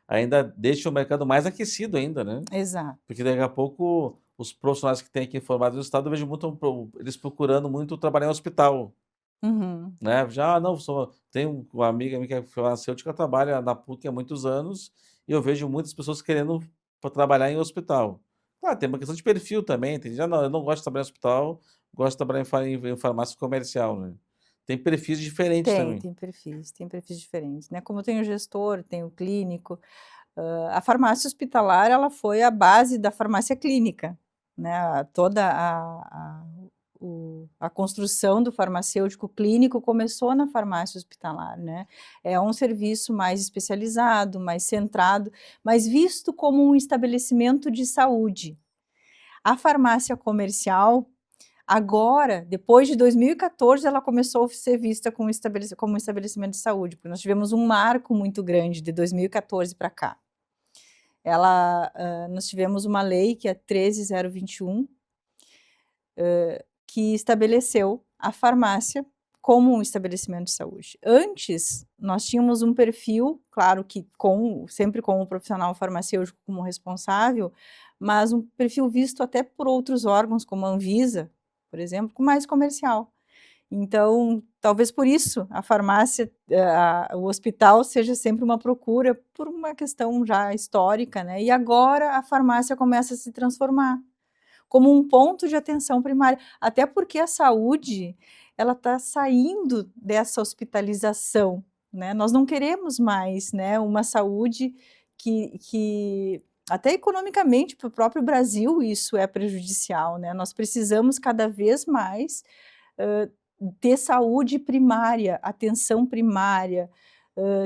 A: ainda deixa o mercado mais aquecido ainda, né.
B: exato.
A: Porque daqui a pouco os profissionais que têm aqui formados no estado, eu vejo muito eles procurando muito trabalhar em hospital,
B: Uhum,
A: né. Já: não, tem uma amiga minha que é farmacêutica, trabalha na PUC há muitos anos, e eu vejo muitas pessoas querendo trabalhar em hospital. Claro, tem uma questão de perfil também, tem gente: não, eu não gosto de trabalhar em hospital, gosto de trabalhar em farmácia comercial", né. Tem perfis diferentes também.
B: tem perfis diferentes, né, como tem o gestor, tem o clínico, a farmácia hospitalar ela foi a base da farmácia clínica, né, toda a construção do farmacêutico clínico começou na farmácia hospitalar, né? É um serviço mais especializado, mais centrado, mas visto como um estabelecimento de saúde. A farmácia comercial, agora, depois de 2014, ela começou a ser vista como um estabelecimento de saúde, porque nós tivemos um marco muito grande de 2014 para cá. Nós tivemos uma lei, que é 13.021, que estabeleceu a farmácia como um estabelecimento de saúde. Antes, nós tínhamos um perfil, claro que sempre com o profissional farmacêutico como responsável, mas um perfil visto até por outros órgãos, como a Anvisa, por exemplo, mais comercial. Então, talvez por isso a farmácia, o hospital seja sempre uma procura por uma questão já histórica, né? E agora a farmácia começa a se transformar como um ponto de atenção primária, até porque a saúde, ela está saindo dessa hospitalização, né? Nós não queremos mais, né, uma saúde que até economicamente para o próprio Brasil isso é prejudicial, né? Nós precisamos cada vez mais ter saúde primária, atenção primária,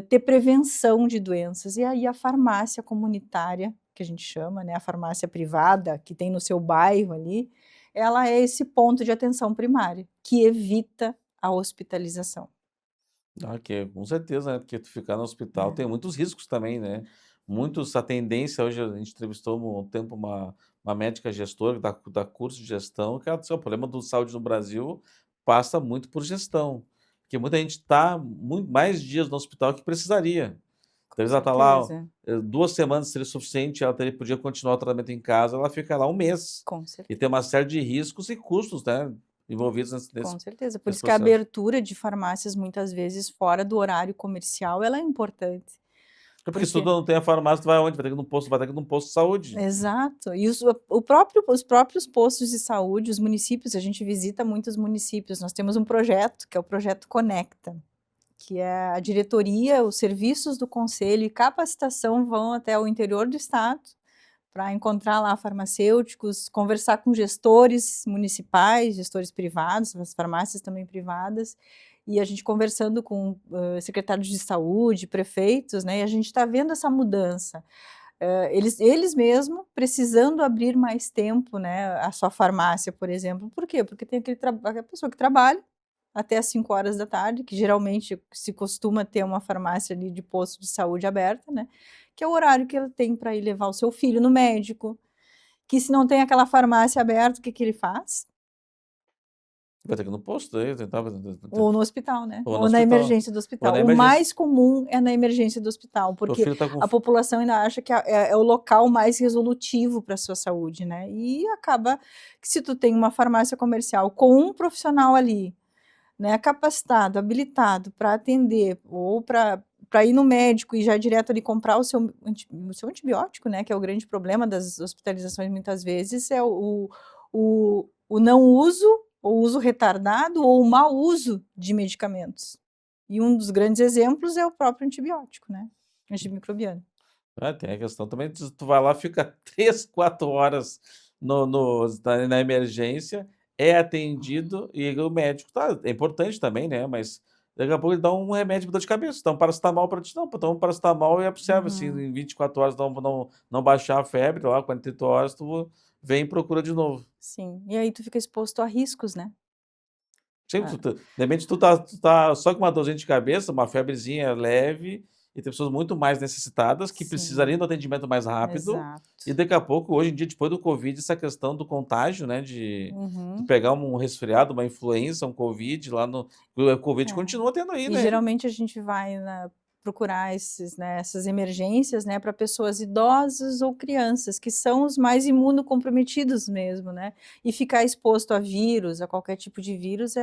B: ter prevenção de doenças. E aí a farmácia comunitária, que a gente chama, né, a farmácia privada, que tem no seu bairro ali, ela é esse ponto de atenção primária, que evita a hospitalização.
A: Com certeza, né? Porque tu ficar no hospital tem muitos riscos também, né? A tendência, hoje a gente entrevistou um tempo uma médica gestora da curso de gestão, que ela disse: "Ó, o problema do saúde no Brasil passa muito por gestão, porque muita gente está muito mais dias no hospital que precisaria. Então, ela está lá,
B: Certeza,
A: 2 semanas seria suficiente, podia continuar o tratamento em casa, ela fica lá um mês.
B: com
A: E
B: certeza.
A: tem uma série de riscos e custos, né, envolvidos
B: Com certeza, por
A: nesse
B: isso que a
A: processo.
B: abertura de farmácias, muitas vezes, fora do horário comercial, ela é importante.
A: É porque se tu
B: Porque
A: não tem a farmácia, tu vai aonde? Vai ter que ir num posto de saúde.
B: exato, e os próprios postos de saúde, os municípios, a gente visita muitos municípios, nós temos um projeto, que é o projeto Conecta, que é a diretoria, os serviços do conselho e capacitação vão até o interior do estado, para encontrar lá farmacêuticos, conversar com gestores municipais, gestores privados, as farmácias também privadas, e a gente conversando com secretários de saúde, prefeitos, né, e a gente está vendo essa mudança. Eles mesmo precisando abrir mais tempo, né, a sua farmácia, por exemplo. Por quê? Porque tem aquela pessoa que trabalha até às 5 horas da tarde, que geralmente se costuma ter uma farmácia ali de posto de saúde aberta, né, que é o horário que ela tem para ir levar o seu filho no médico, que se não tem aquela farmácia aberta, o que que ele faz?
A: Vai ter que ir no posto, aí tentar
B: Ou no hospital, né,
A: ou no
B: ou na
A: hospital,
B: emergência do
A: ou na
B: hospital. O
A: emergência.
B: mais comum é na emergência do hospital,
A: Meu
B: porque
A: filho tá com
B: a população ainda acha que é o local mais resolutivo para a sua saúde, né, e acaba que se tu tem uma farmácia comercial com um profissional ali, né, capacitado, habilitado para atender ou para ir no médico e já direto ali comprar o seu antibiótico, né, que é o grande problema das hospitalizações muitas vezes, é o não uso, ou uso retardado ou o mau uso de medicamentos. E um dos grandes exemplos é o próprio antibiótico, né, antimicrobiano.
A: tem a questão também de tu vai lá, fica 3, 4 horas na emergência, é atendido e o médico é importante também, né, mas daqui a pouco ele dá um remédio pra dor de cabeça, dá um paracetamol pra ti, não, toma um paracetamol e observa se
B: Uhum.
A: em 24 horas não baixar a febre lá, 48 horas, tu vem e procura de novo.
B: Sim, e aí tu fica exposto a riscos, né.
A: Sempre
B: Ah,
A: de repente tu tá só com uma dorzinha de cabeça, uma febrezinha leve, e tem pessoas muito mais necessitadas que precisariam
B: sim,
A: do atendimento mais rápido, e
B: exato.
A: daqui a pouco, hoje em dia, depois do covid, essa questão do contágio, né, de tu
B: Uhum.
A: pegar um resfriado, uma influença, um covid lá no o covid
B: É.
A: continua tendo aí,
B: E
A: né.
B: geralmente a gente vai procurar essas emergências, né, para pessoas idosas ou crianças, que são os mais imunocomprometidos mesmo, né, e ficar exposto a vírus, a qualquer tipo de vírus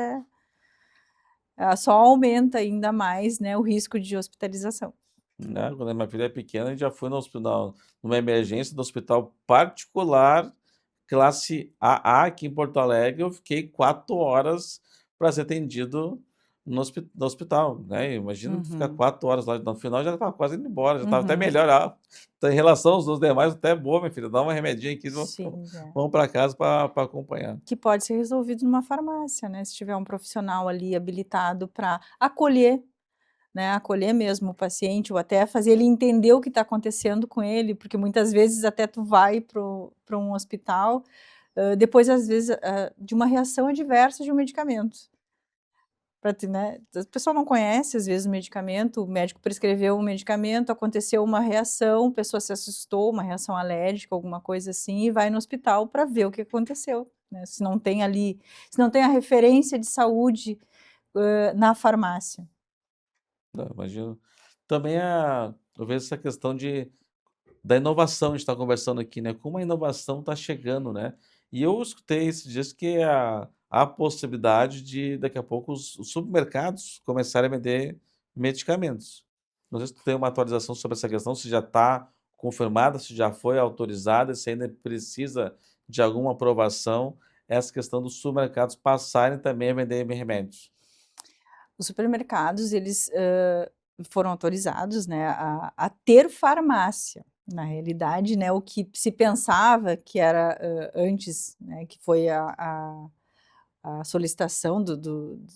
B: só aumenta ainda mais, né, o risco de hospitalização.
A: Né, quando a minha filha é pequena, a gente já foi no hospital numa emergência do hospital particular, classe AA, aqui em Porto Alegre, eu fiquei 4 horas para ser atendido no hospital, né? Imagina tu ficar
B: Uhum,
A: 4 horas lá, no final já estava quase indo embora, já estava até
B: uhum.
A: melhor. Ah, tá, em relação aos demais, até boa, minha filha, dá uma remedinha aqui,
B: Sim, é.
A: vamos para casa para acompanhar.
B: Que pode ser resolvido numa farmácia, né, se tiver um profissional ali habilitado para acolher, né, acolher mesmo o paciente ou até fazer ele entender o que está acontecendo com ele, porque muitas vezes até tu vai para um hospital, depois às vezes, de uma reação adversa de um medicamento. Pra tu, né, a pessoa não conhece às vezes o medicamento, o médico prescreveu um medicamento, aconteceu uma reação, a pessoa se assustou, uma reação alérgica, alguma coisa assim, e vai no hospital para ver o que aconteceu, né, se não tem ali, se não tem a referência de saúde, na farmácia.
A: Não, imagino. Também eu vejo essa questão da inovação, a gente está conversando aqui, né? Como a inovação está chegando, né? E eu escutei esses dias que a possibilidade de, daqui a pouco, os supermercados começarem a vender medicamentos. Não sei se tu tem uma atualização sobre essa questão, se já está confirmada, se já foi autorizada, se ainda precisa de alguma aprovação, essa questão dos supermercados passarem também a vender remédios.
B: Os supermercados, eles, foram autorizados, né, a ter farmácia. Na realidade, né, o que se pensava que era, antes, né, que foi a solicitação dos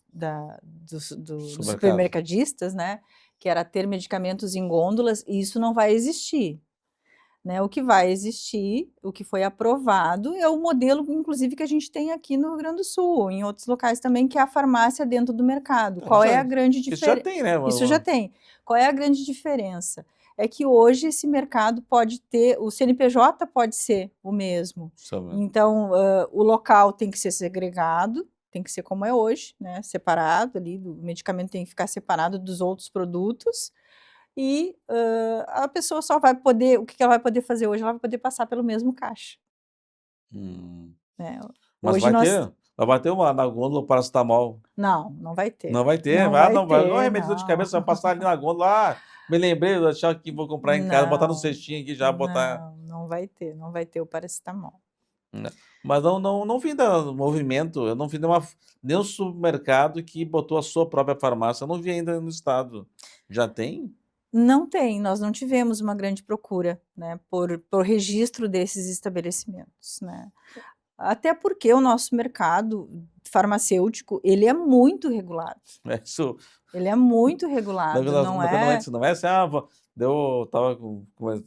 A: Supermercado.
B: supermercadistas, né, que era ter medicamentos em gôndolas, e isso não vai existir, né. O que vai existir, o que foi aprovado, é o modelo, inclusive, que a gente tem aqui no Rio Grande do Sul, em outros locais também, que é a farmácia dentro do mercado.
A: Então,
B: Qual é a grande
A: isso já
B: diferença?
A: tem, né?
B: Isso já tem. Qual é a grande diferença? É que hoje esse mercado pode ter, o CNPJ pode ser o mesmo. Então, o local tem que ser segregado, tem que ser como é hoje, né, separado ali, o medicamento tem que ficar separado dos outros produtos, e, a pessoa só vai poder, o que que ela vai poder fazer hoje? Ela vai poder passar pelo mesmo caixa,
A: Hum.
B: né.
A: Mas
B: Hoje nós
A: vai ter uma na gôndola paracetamol.
B: não, não vai ter.
A: Não vai ter,
B: Não vai
A: não vai, "Ó,
B: ter,
A: remédio de dor de
B: não.
A: cabeça", vai passar ali na gôndola, me lembrei, eu achava que vou comprar em casa, botar no
B: Não,
A: cestinho aqui já, botar,
B: não, não vai ter, não vai ter o paracetamol.
A: né. Mas não vi ainda movimento, eu não vi nenhum supermercado que botou a sua própria farmácia, eu não vi ainda no estado. Já tem?
B: Não tem, nós não tivemos uma grande procura, né, por registro desses estabelecimentos, né. Até porque o nosso mercado farmacêutico, ele é muito regulado.
A: É isso.
B: Ele é muito
A: Não, que
B: regulado,
A: nós
B: não
A: comentando
B: é
A: antes, não é assim, eu estava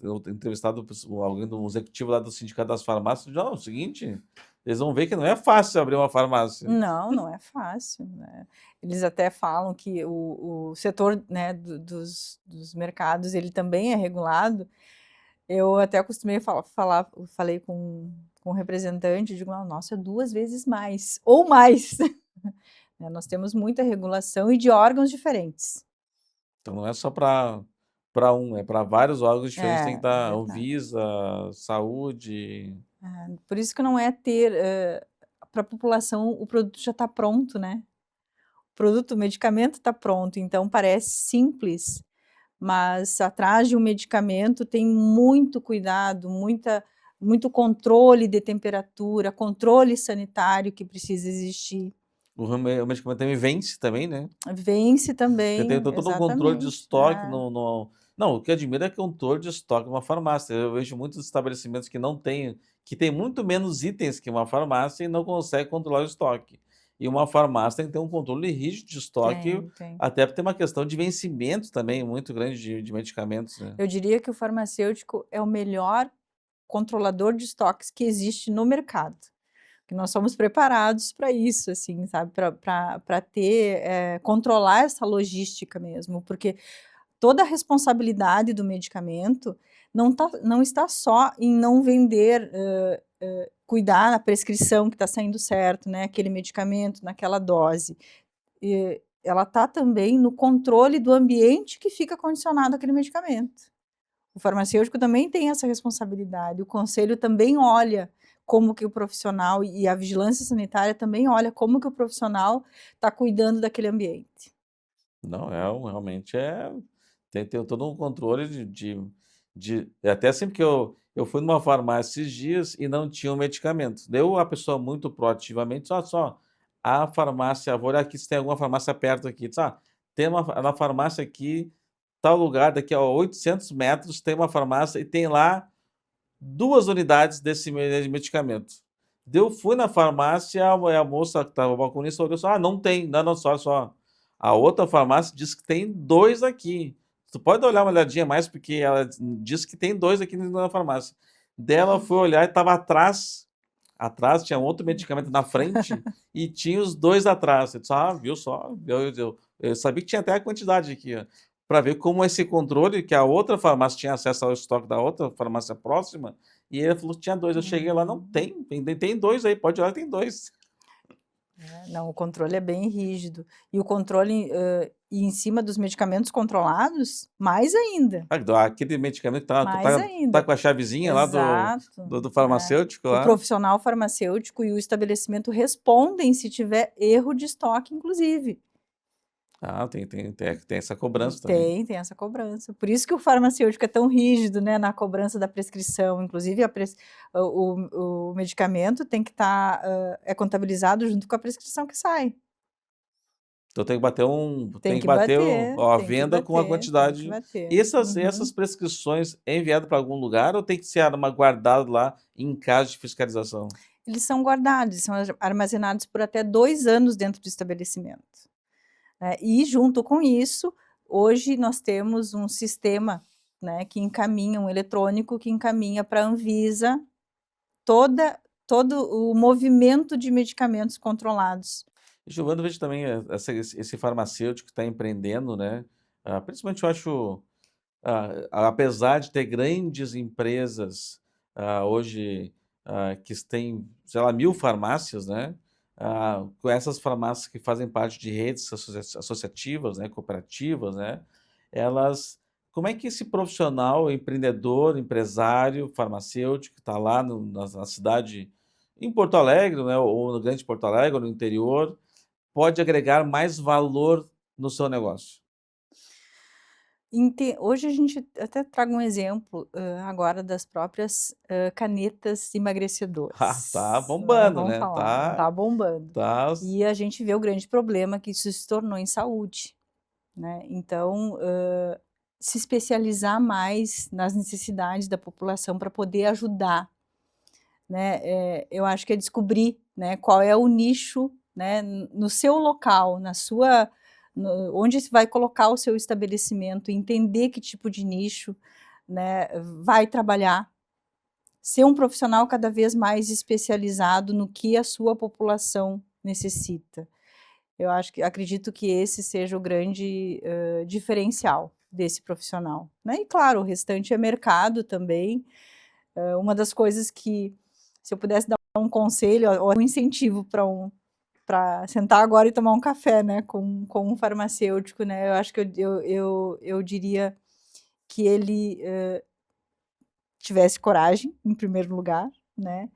A: eu entrevistado alguém, um executivo lá do Sindicato das Farmácias, não, é o seguinte, eles vão ver que não é fácil abrir uma farmácia.
B: não, não é fácil, né. Eles até falam que o setor, né, dos mercados, ele também é regulado. Eu até acostumei a falei com um representante, digo: "Ah, nossa, é 2 vezes mais, ou mais". Né, nós temos muita regulação e de órgãos diferentes.
A: Então não é só para um, é para vários órgãos diferentes, tem que
B: É, é
A: estar
B: verdade.
A: Anvisa, saúde.
B: É, por isso que não é ter, para a população o produto já está pronto, né. O produto, o medicamento está pronto, então parece simples, mas atrás de um medicamento tem muito cuidado, muito controle de temperatura, controle sanitário que precisa existir.
A: O medicamento também vence também, né,
B: Vence
A: porque tem
B: também,
A: todo um controle de
B: exatamente.
A: estoque no não, o que admira é que o controle de estoque numa farmácia, eu vejo muitos estabelecimentos que não têm, que tem muito menos itens que uma farmácia e não consegue controlar o estoque. E uma farmácia tem que ter um controle rígido de estoque,
B: Tem, tem.
A: até porque tem uma questão de vencimento também muito grande de medicamentos, né.
B: Eu diria que o farmacêutico é o melhor controlador de estoques que existe no mercado, que nós somos preparados para isso, assim, sabe, para ter, controlar essa logística mesmo, porque toda a responsabilidade do medicamento não está só em não vender, cuidar da prescrição que está saindo certo, né, aquele medicamento naquela dose. Ela está também no controle do ambiente que fica condicionado àquele medicamento. O farmacêutico também tem essa responsabilidade, o conselho também olha como que o profissional, e a vigilância sanitária também olha como que o profissional está cuidando daquele ambiente.
A: Não, realmente tem todo um controle até sempre que eu fui numa farmácia esses dias e não tinha um medicamento. Deu a pessoa muito proativamente: "Olha só, a farmácia, vou olhar aqui se tem alguma farmácia perto aqui. Diz, tem na farmácia aqui, tal lugar, daqui a 800 metros, tem uma farmácia e tem lá 2 unidades desse medicamento. Daí eu fui na farmácia, a moça que estava balconista olhou só, não tem, não, não, só. A outra farmácia diz que tem 2 aqui. Tu pode olhar uma olhadinha mais, porque ela disse que tem 2 aqui na farmácia. Daí ela foi olhar e estava atrás tinha outro medicamento na frente e tinha os 2 atrás. Eu disse, viu só? Eu sabia que tinha até a quantidade aqui, para ver como esse controle, que a outra farmácia tinha acesso ao estoque da outra farmácia próxima, e ele falou que tinha 2. Eu cheguei lá, não tem 2 aí, pode olhar, tem 2.
B: Não, o controle é bem rígido. E o controle e em cima dos medicamentos controlados, mais ainda.
A: Aquele medicamento que
B: Mais
A: tá
B: ainda.
A: com a chavezinha lá
B: Exato.
A: do farmacêutico
B: O
A: lá.
B: profissional farmacêutico e o estabelecimento respondem se tiver erro de estoque, inclusive.
A: Tem essa cobrança também.
B: Tem essa cobrança. Por isso que o farmacêutico é tão rígido, né, na cobrança da prescrição. Inclusive, o medicamento tem que estar é contabilizado junto com a prescrição que sai.
A: Então tem que bater
B: Tem que
A: a
B: tem que
A: venda com a
B: bater, tem que
A: quantidade.
B: bater.
A: E essas prescrições é enviado para algum lugar ou tem que ser guardado lá em casa de fiscalização?
B: Eles são guardados, são armazenados por até 2 anos dentro do estabelecimento. Né? E junto com isso, hoje nós temos um sistema, né, que encaminha, um eletrônico que encaminha para a Anvisa todo o movimento de medicamentos controlados.
A: Giovana, eu vejo também esse farmacêutico que está empreendendo, né? Principalmente eu acho, apesar de ter grandes empresas hoje que têm, sei lá, 1000 farmácias, né? Com essas farmácias que fazem parte de redes associativas, né? Cooperativas, né? Como é que esse profissional, empreendedor, empresário, farmacêutico, que está lá na cidade, em Porto Alegre, né? Ou no Grande Porto Alegre, ou no interior, pode agregar mais valor no seu negócio?
B: Hoje a gente até traga um exemplo agora das próprias canetas emagrecedoras.
A: Tá bombando,
B: Vamos
A: né?
B: falar, tá bombando.
A: Tá.
B: E a gente vê o grande problema que isso se tornou em saúde, né? Então, se especializar mais nas necessidades da população para poder ajudar, né? Eu acho que é descobrir, né, qual é o nicho, né, no seu local, onde se vai colocar o seu estabelecimento, entender que tipo de nicho, né, vai trabalhar, ser um profissional cada vez mais especializado no que a sua população necessita. Acredito que esse seja o grande diferencial desse profissional, né? E claro, o restante é mercado também. Uma das coisas que, se eu pudesse dar um conselho, um incentivo para sentar agora e tomar um café, né, com um farmacêutico, né, eu acho que eu diria que ele tivesse coragem, em primeiro lugar, né,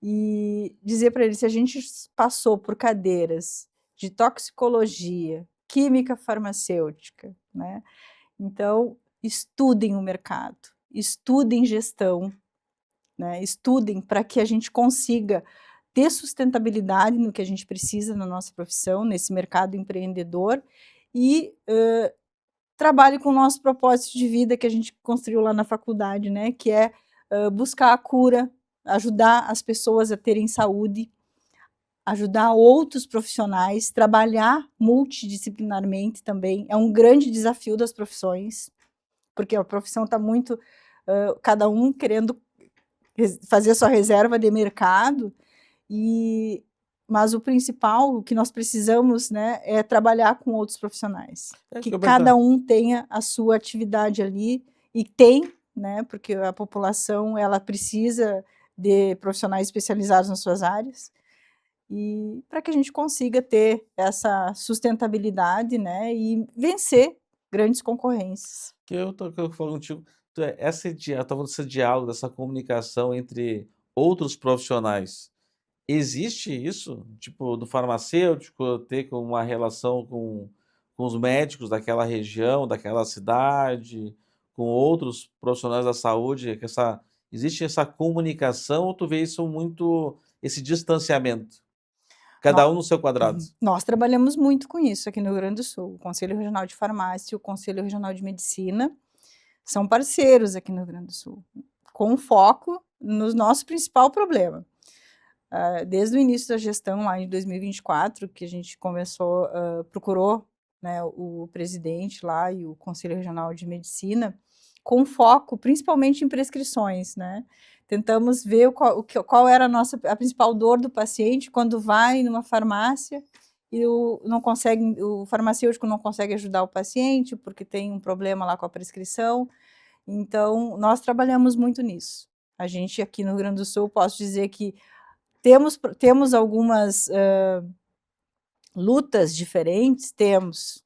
B: e dizer para ele, se a gente passou por cadeiras de toxicologia, química farmacêutica, né, então estudem o mercado, estudem gestão, né, estudem para que a gente consiga ter sustentabilidade no que a gente precisa na nossa profissão, nesse mercado empreendedor, e trabalhe com o nosso propósito de vida que a gente construiu lá na faculdade, né, que é buscar a cura, ajudar as pessoas a terem saúde, ajudar outros profissionais, trabalhar multidisciplinarmente também, é um grande desafio das profissões, porque a profissão está muito, cada um querendo fazer a sua reserva de mercado, mas o principal, o que nós precisamos, né, é trabalhar com outros profissionais, que cada um tenha a sua atividade ali, e tem, né, porque a população, ela precisa de profissionais especializados nas suas áreas, e para que a gente consiga ter essa sustentabilidade, né, e vencer grandes concorrências.
A: Que eu falando contigo, estava falando desse diálogo, dessa comunicação entre outros profissionais. Existe isso? Tipo, do farmacêutico ter uma relação com os médicos daquela região, daquela cidade, com outros profissionais da saúde, existe essa comunicação ou tu vê isso muito, esse distanciamento? Cada um no seu quadrado.
B: Nós trabalhamos muito com isso aqui no Rio Grande do Sul. O Conselho Regional de Farmácia e o Conselho Regional de Medicina são parceiros aqui no Rio Grande do Sul, com foco no nosso principal problema. Desde o início da gestão, lá em 2024, que a gente começou, procurou, né, o presidente lá e o Conselho Regional de Medicina, com foco principalmente em prescrições, né? Tentamos ver qual era a principal dor do paciente quando vai numa farmácia e o farmacêutico não consegue ajudar o paciente porque tem um problema lá com a prescrição. Então, nós trabalhamos muito nisso. A gente aqui no Rio Grande do Sul, posso dizer que temos algumas lutas diferentes, temos.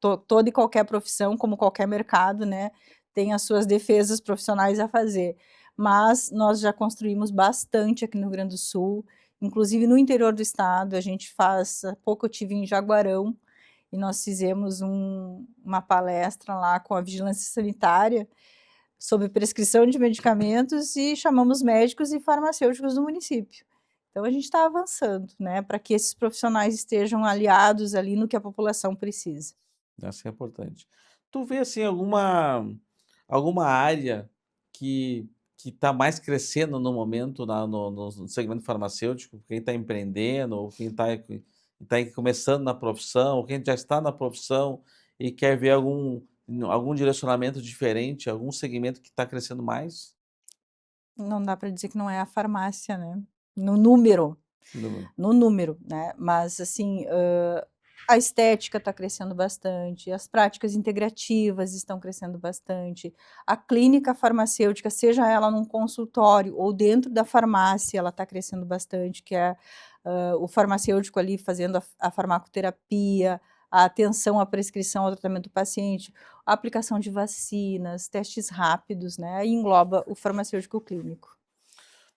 B: Toda e qualquer profissão, como qualquer mercado, né, tem as suas defesas profissionais a fazer. Mas nós já construímos bastante aqui no Rio Grande do Sul, inclusive no interior do estado. Há pouco eu estive em Jaguarão e nós fizemos uma palestra lá com a vigilância sanitária sobre prescrição de medicamentos e chamamos médicos e farmacêuticos do município. Então a gente está avançando, né, para que esses profissionais estejam aliados ali no que a população precisa.
A: Isso é importante. Tu vê assim alguma área que está mais crescendo no momento no segmento farmacêutico, quem está empreendendo, ou quem está começando na profissão, ou quem já está na profissão e quer ver algum direcionamento diferente, algum segmento que está crescendo mais?
B: Não dá para dizer que não é a farmácia, né? No número, né? Mas assim, a estética está crescendo bastante, as práticas integrativas estão crescendo bastante, a clínica farmacêutica, seja ela num consultório ou dentro da farmácia, ela está crescendo bastante, que é o farmacêutico ali fazendo a farmacoterapia, a atenção à prescrição, ao tratamento do paciente, a aplicação de vacinas, testes rápidos, né? Aí engloba o farmacêutico clínico.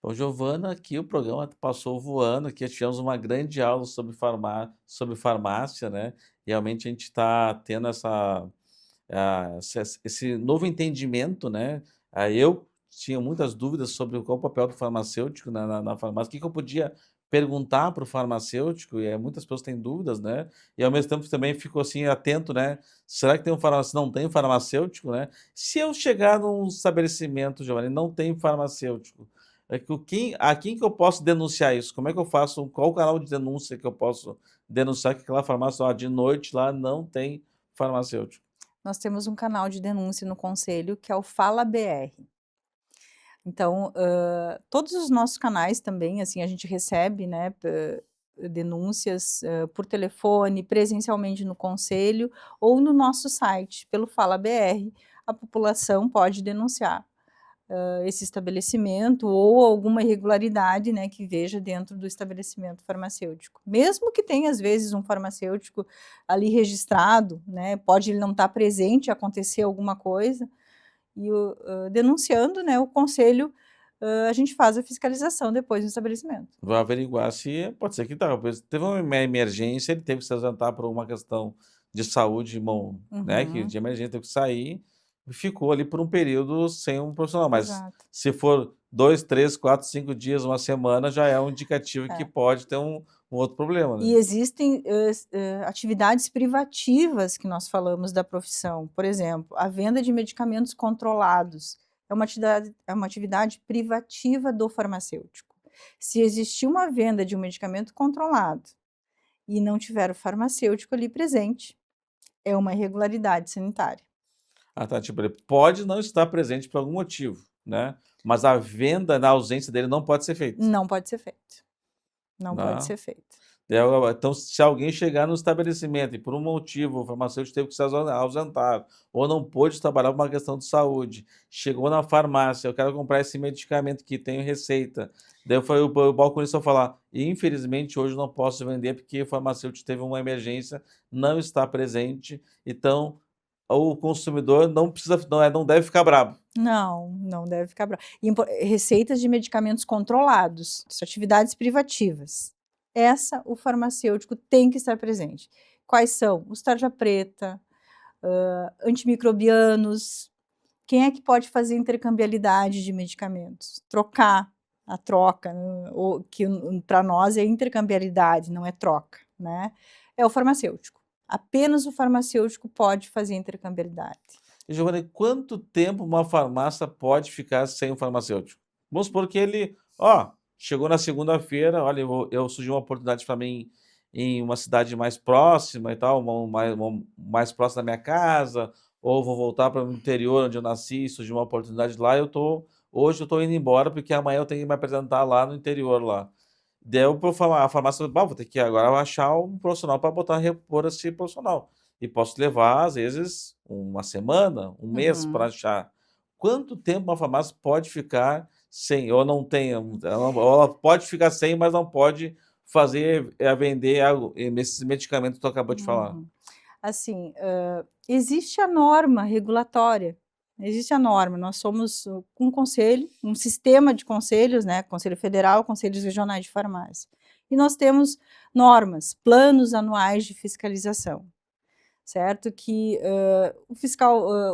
A: Bom, Giovana, aqui o programa passou voando, aqui tivemos uma grande aula sobre farmácia, né? Realmente a gente está tendo esse novo entendimento, né? Eu tinha muitas dúvidas sobre qual o papel do farmacêutico na farmácia, o que eu podia perguntar para o farmacêutico, e muitas pessoas têm dúvidas, né? E ao mesmo tempo também fico assim atento, né? Será que tem um farmacêutico? Não tem farmacêutico, né? Se eu chegar num estabelecimento, Giovanni, não tem farmacêutico, a quem que eu posso denunciar isso? Como é que eu faço? Qual o canal de denúncia que eu posso denunciar que aquela farmácia, de noite lá não tem farmacêutico?
B: Nós temos um canal de denúncia no conselho que é o Fala BR. Então, todos os nossos canais também, assim, a gente recebe, né, denúncias por telefone, presencialmente no conselho ou no nosso site, pelo Fala BR, a população pode denunciar esse estabelecimento ou alguma irregularidade, né, que veja dentro do estabelecimento farmacêutico. Mesmo que tenha, às vezes, um farmacêutico ali registrado, né, pode ele não estar presente, acontecer alguma coisa, e denunciando, né, o conselho, a gente faz a fiscalização depois do estabelecimento.
A: Vai averiguar se pode ser que teve uma emergência, ele teve que se ausentar por uma questão de saúde, bom, né, que de emergência teve que sair, e ficou ali por um período sem um profissional, mas
B: Exato.
A: se for 2, 3, 4, 5 dias, uma semana, já é um indicativo que pode ter um outro problema,
B: E
A: né?
B: existem atividades privativas que nós falamos da profissão. Por exemplo, a venda de medicamentos controlados é uma atividade privativa do farmacêutico. Se existir uma venda de um medicamento controlado e não tiver o farmacêutico ali presente, é uma irregularidade sanitária.
A: Ah, tá, tipo, ele pode não estar presente por algum motivo, né, mas a venda na ausência dele não pode ser feita.
B: Não pode ser feito. Não pode
A: Né?
B: ser feito.
A: Então, se alguém chegar no estabelecimento e por um motivo o farmacêutico teve que se ausentar ou não pôde trabalhar por uma questão de saúde, chegou na farmácia, eu quero comprar esse medicamento que tem receita, daí o balconista falar, infelizmente hoje eu não posso vender porque o farmacêutico teve uma emergência, não está presente, então o consumidor não deve ficar bravo.
B: Não deve ficar bravo. Receitas de medicamentos controlados, atividades privativas. O farmacêutico tem que estar presente. Quais são? Os tarja preta, antimicrobianos. Quem é que pode fazer intercambiabilidade de medicamentos? Trocar, a troca, ou que para nós é intercambiabilidade, não é troca, né? É o farmacêutico. Apenas o farmacêutico pode fazer intercambiabilidade.
A: E, Giovanni, quanto tempo uma farmácia pode ficar sem o farmacêutico? Vamos supor que ele, ó, chegou na segunda-feira, olha, eu surgiu uma oportunidade para mim em uma cidade mais próxima e tal, mais próxima da minha casa, ou vou voltar para o interior onde eu nasci, surgiu uma oportunidade lá, hoje eu estou indo embora porque amanhã eu tenho que me apresentar lá no interior lá. Deu para a farmácia, "Bah, vou ter que agora achar um profissional para botar repor esse profissional. E posso levar, às vezes, uma semana, um mês para
B: Uhum.
A: achar. Quanto tempo uma farmácia pode ficar sem, ou não tem, ela pode ficar sem, mas não pode fazer, vender algo, esses medicamentos que tu acabou de falar?
B: Uhum. Assim, existe a norma regulatória, existe a norma, nós somos um conselho, um sistema de conselhos, né, Conselho Federal, Conselhos Regionais de Farmácia. E nós temos normas, planos anuais de fiscalização, certo? Que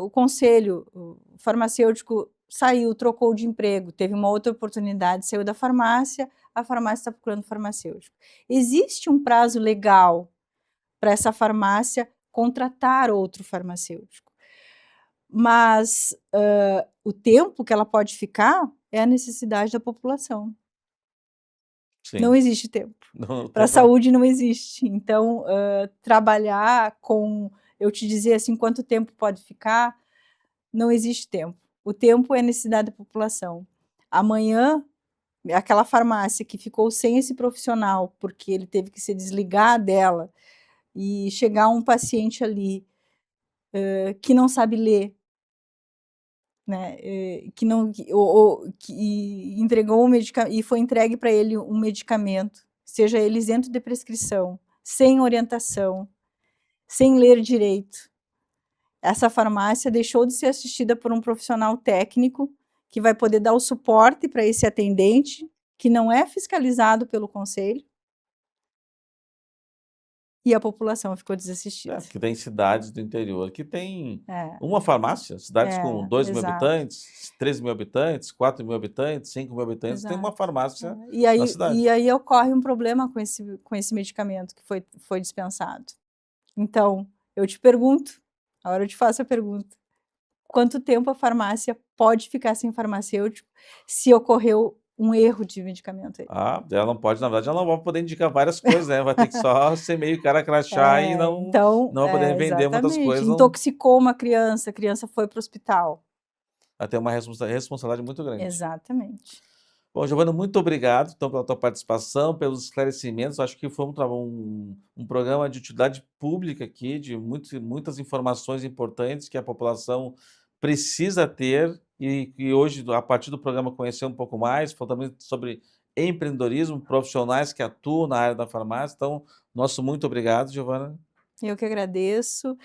B: o conselho o farmacêutico saiu, trocou de emprego, teve uma outra oportunidade, saiu da farmácia, a farmácia está procurando farmacêutico. Existe um prazo legal para essa farmácia contratar outro farmacêutico. Mas o tempo que ela pode ficar é a necessidade da população. Não
A: Sim.
B: existe tempo.
A: Não,
B: Para a
A: tempo
B: saúde não existe. Então, trabalhar com, eu te dizer assim, quanto tempo pode ficar, não existe tempo. O tempo é a necessidade da população. Amanhã, aquela farmácia que ficou sem esse profissional, porque ele teve que se desligar dela, e chegar um paciente ali que não sabe ler, né, que não, que entregou um medicamento e foi entregue para ele um medicamento, seja ele isento de prescrição, sem orientação, sem ler direito. Essa farmácia deixou de ser assistida por um profissional técnico que vai poder dar o suporte para esse atendente, que não é fiscalizado pelo conselho, e a população ficou desassistida.
A: porque tem cidades do interior que tem
B: É,
A: uma farmácia, cidades com 2.000
B: exato.
A: habitantes, 13.000 habitantes, 4.000 habitantes, 5.000 habitantes, tem uma
B: Exato.
A: farmácia
B: E
A: na
B: aí,
A: cidade.
B: e aí ocorre um problema com esse medicamento que foi dispensado. Então, eu te pergunto, agora eu te faço a pergunta: quanto tempo a farmácia pode ficar sem farmacêutico se ocorreu um erro de medicamento aí?
A: Ela não pode, na verdade, ela não vai poder indicar várias coisas, né, vai ter que só ser meio cara crachá e
B: Então,
A: não vai poder vender muitas
B: exatamente.
A: coisas, não,
B: Intoxicou uma criança, a criança foi para o hospital.
A: vai ter uma responsabilidade muito grande.
B: Exatamente.
A: Bom, Giovana, muito obrigado, então, pela tua participação, pelos esclarecimentos. Acho que foi um programa de utilidade pública aqui, de muitas informações importantes que a população precisa ter e que hoje, a partir do programa, conhecer um pouco mais, falou também sobre empreendedorismo, profissionais que atuam na área da farmácia. Então, nosso muito obrigado, Giovana.
B: Eu que agradeço.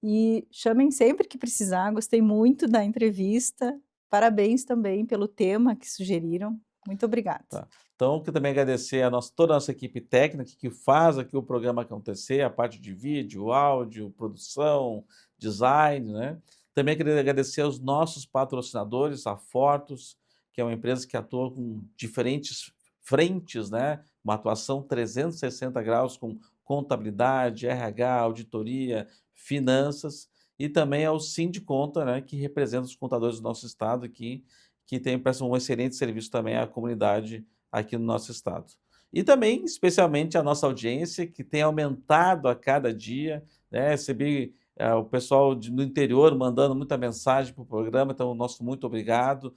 B: E chamem sempre que precisar, gostei muito da entrevista. Parabéns também pelo tema que sugeriram. Muito obrigada.
A: Tá. Então, quero também agradecer toda a nossa equipe técnica que faz aqui o programa acontecer, a parte de vídeo, áudio, produção, design, né? Também queria agradecer aos nossos patrocinadores, a Fortus, que é uma empresa que atua com diferentes frentes, né? Uma atuação 360 graus com contabilidade, RH, auditoria, finanças, e também ao Sindiconta, né? Que representa os contadores do nosso estado aqui, que prestam um excelente serviço também à comunidade aqui no nosso estado. E também, especialmente, a nossa audiência, que tem aumentado a cada dia, né? Recebi o pessoal do interior mandando muita mensagem para o programa, então, nosso muito obrigado.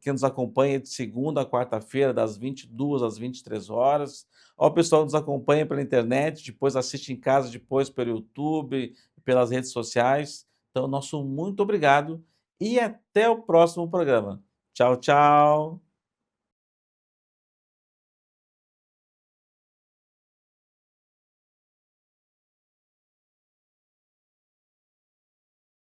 A: Quem nos acompanha de segunda a quarta-feira, das 22 às 23 horas. O pessoal que nos acompanha pela internet, depois assiste em casa, depois pelo YouTube, pelas redes sociais. Então, nosso muito obrigado e até o próximo programa. Tchau, tchau.